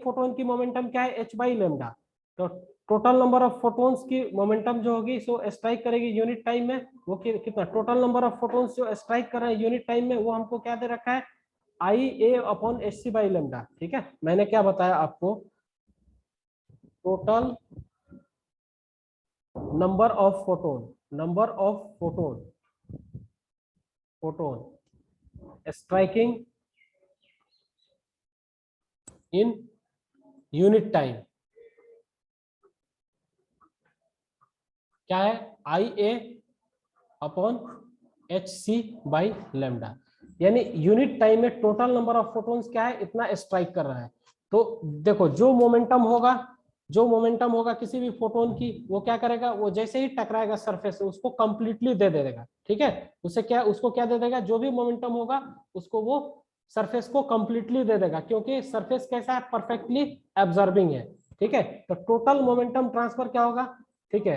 फोटोन की मोमेंटम क्या है, एच बाई लेमडा। तो टोटल नंबर ऑफ फोटोन्स की मोमेंटम जो होगी सो स्ट्राइक करेगी यूनिट टाइम में, वो कितना, टोटल नंबर ऑफ फोटोन्स जो स्ट्राइक कर रहे हैं यूनिट टाइम में, वो हमको क्या दे रखा है, I A upon H C by lambda, ठीक है। मैंने क्या बताया आपको, total number of photon striking in unit time क्या है, I A upon H C by lambda, यानी यूनिट टाइम में टोटल नंबर ऑफ फोटोन्स क्या है, इतना स्ट्राइक कर रहा है। तो देखो जो मोमेंटम होगा किसी भी फोटोन की, वो क्या करेगा, वो जैसे ही टकराएगा सरफेस से उसको कंप्लीटली दे देगा, ठीक है, उसे क्या, उसको क्या दे देगा, जो भी मोमेंटम होगा उसको वो सरफेस को कंप्लीटली दे देगा, क्योंकि सरफेस कैसा है, परफेक्टली एब्जॉर्बिंग है, ठीक है। तो टोटल मोमेंटम ट्रांसफर क्या होगा, ठीक है,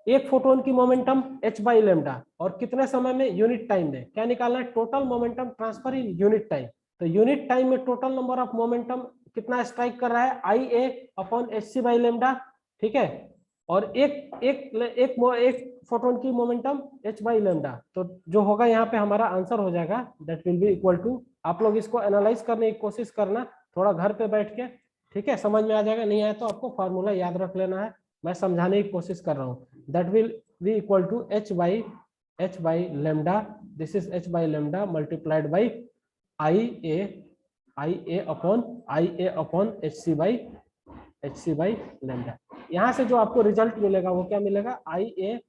एक फोटोन की मोमेंटम h बाई लेमडा, और कितने समय में, यूनिट टाइम में, क्या निकालना है, total momentum transfer in unit time. तो यूनिट टाइम में टोटल नंबर ऑफ मोमेंटम कितना स्ट्राइक कर रहा है, I A upon H C by lambda, ठीक है, और एक फोटोन की मोमेंटम h बाई लेमडा। तो जो होगा यहाँ पे हमारा आंसर हो जाएगा, that will be equal to, आप लोग इसको एनालाइज करने की कोशिश करना थोड़ा घर पे बैठ के, ठीक है, समझ में आ जाएगा, नहीं आया तो आपको फार्मूला याद रख लेना है, मैं समझाने की कोशिश कर रहा हूँ। That will be equal to h by lambda, this is h by lambda multiplied by I A upon H C by lambda. यहाँ से जो आपको रिजल्ट मिलेगा वो क्या मिलेगा, आई ए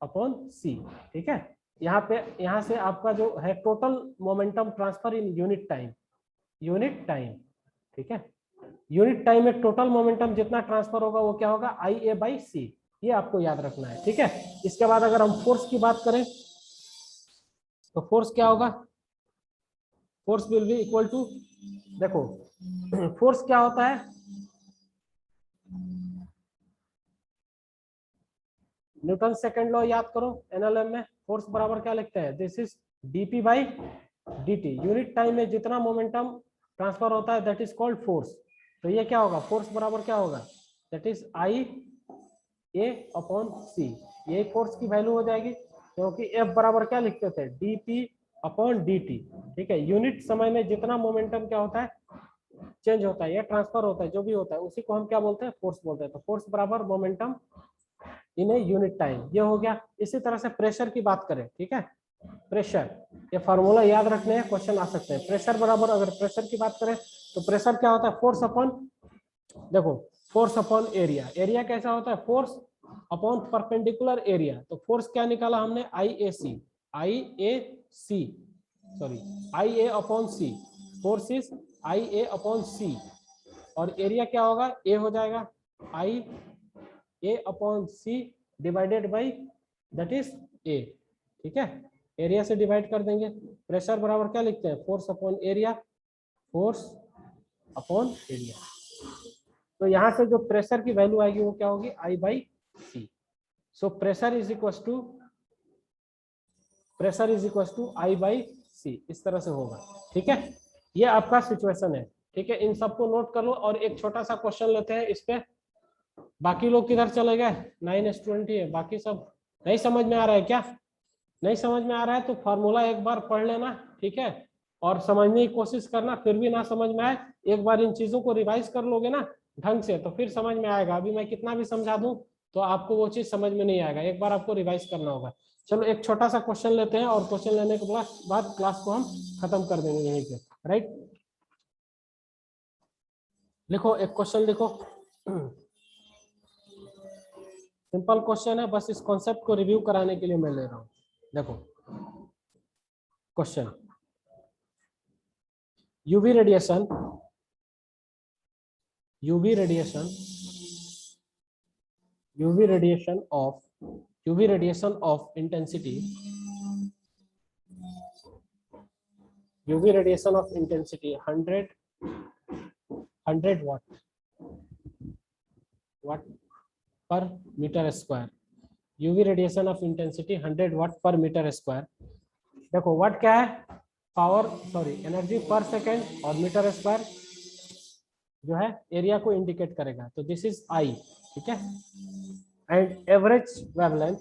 अपॉन सी, ठीक है। यहाँ से आपका जो है total momentum transfer in unit time, ठीक है, यूनिट टाइम में टोटल मोमेंटम जितना ट्रांसफर होगा वो क्या होगा, आई ए बाई सी, ये आपको याद रखना है, ठीक है। इसके बाद अगर हम फोर्स की बात करें तो फोर्स क्या होगा, force will be equal to, देखो फोर्स क्या होता है, न्यूटन सेकंड लॉ याद करो, एनएलएम में फोर्स बराबर क्या लिखते हैं, this is dp by dt, unit time में जितना मोमेंटम ट्रांसफर होता है दैट इज कॉल्ड फोर्स। तो ये क्या होगा, फोर्स बराबर क्या होगा, that is I A upon C, ये फोर्स की वैल्यू हो जाएगी, क्योंकि एफ बराबर क्या लिखते थे, डीपी अपॉन डी टी, ठीक है। यूनिट समय में जितना मोमेंटम क्या होता है चेंज होता है या ट्रांसफर होता है, जो भी होता है उसी को हम क्या बोलते हैं, फोर्स बोलते हैं। तो फोर्स बराबर momentum in a unit time, ये हो गया। इसी तरह से प्रेशर की बात करें, ठीक है, प्रेशर, ये फार्मूला याद रखने हैं, क्वेश्चन आ सकते हैं। प्रेशर बराबर, अगर प्रेशर की बात करें तो प्रेशर क्या होता है, फोर्स अपॉन, देखो फोर्स अपॉन एरिया। एरिया कैसा होता है, फोर्स अपॉन परपेंडिकुलर एरिया। तो फोर्स क्या निकाला हमने, I A C, sorry I A upon C, force is I A upon C. और एरिया क्या होगा, ए हो जाएगा I A upon C divided by that is A, ठीक है, एरिया से डिवाइड कर देंगे। प्रेशर बराबर क्या लिखते हैं, force upon area, force upon area. तो यहां से जो प्रेशर की वैल्यू आएगी वो क्या होगी, I by C. So pressure is equal to I by C, इस तरह से होगा, ठीक है। ये आपका सिचुएशन है, ठीक है, इन सबको नोट कर लो। और एक छोटा सा क्वेश्चन लेते हैं इस पे। बाकी लोग किधर चले गए, 9 स्टूडेंट ही है, बाकी सब नहीं समझ में आ रहा है क्या, नहीं समझ में आ रहा है तो फार्मूला एक बार पढ़ लेना, ठीक है, और समझने की कोशिश करना। फिर भी ना समझ में आए, एक बार इन चीजों को रिवाइज कर लोगे ना ढंग से, तो फिर समझ में आएगा। अभी मैं कितना भी समझा दूं तो आपको वो चीज समझ में नहीं आएगा, एक बार आपको रिवाइज करना होगा। चलो एक छोटा सा क्वेश्चन लेते हैं, और क्वेश्चन लेने के बाद क्लास को हम खत्म कर देंगे यहीं पे, राइट। लिखो, एक क्वेश्चन लिखो, सिंपल क्वेश्चन है, बस इस कॉन्सेप्ट को रिव्यू कराने के लिए मैं ले रहा हूं। देखो question, UV radiation of intensity 100 watt per meter square, UV radiation of intensity 100 वाट पर मीटर स्क्वायर। देखो वाट क्या है, पावर, सॉरी एनर्जी पर सेकेंड, और मीटर स्क्वायर जो है एरिया को इंडिकेट करेगा। तो दिस इज आई, ठीक है, एंड एवरेज वेवलेंथ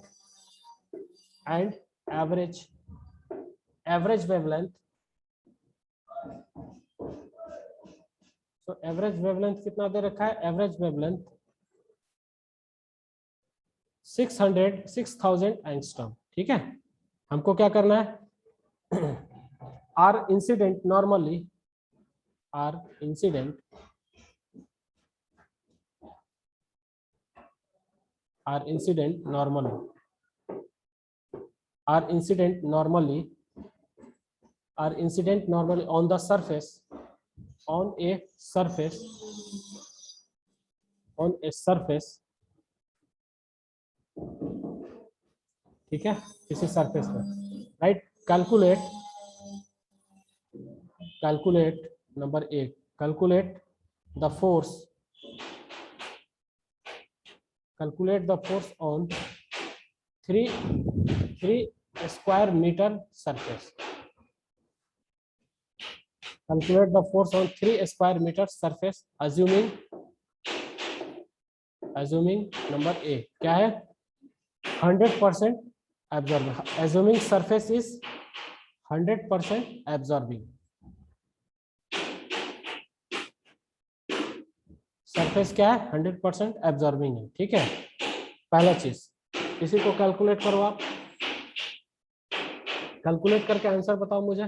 तो एवरेज वेवलेंथ कितना दे रखा है, एवरेज वेवलेंथ 6000 एंगस्ट्रॉम, ठीक है। हमको क्या करना है, are incident normally on the surface, on a surface, ठीक है, किसी सरफेस पर, right. Calculate number 1, calculate the force on 3 square meter surface, calculate the force on 3 square meter surface, assuming number A क्या है, 100% absorbing, assuming surface is 100% absorbing, surface क्या है, 100% absorbing है, ठीक है। पहला चीज, इसी को कैलकुलेट करो आप, कैलकुलेट करके आंसर बताओ मुझे।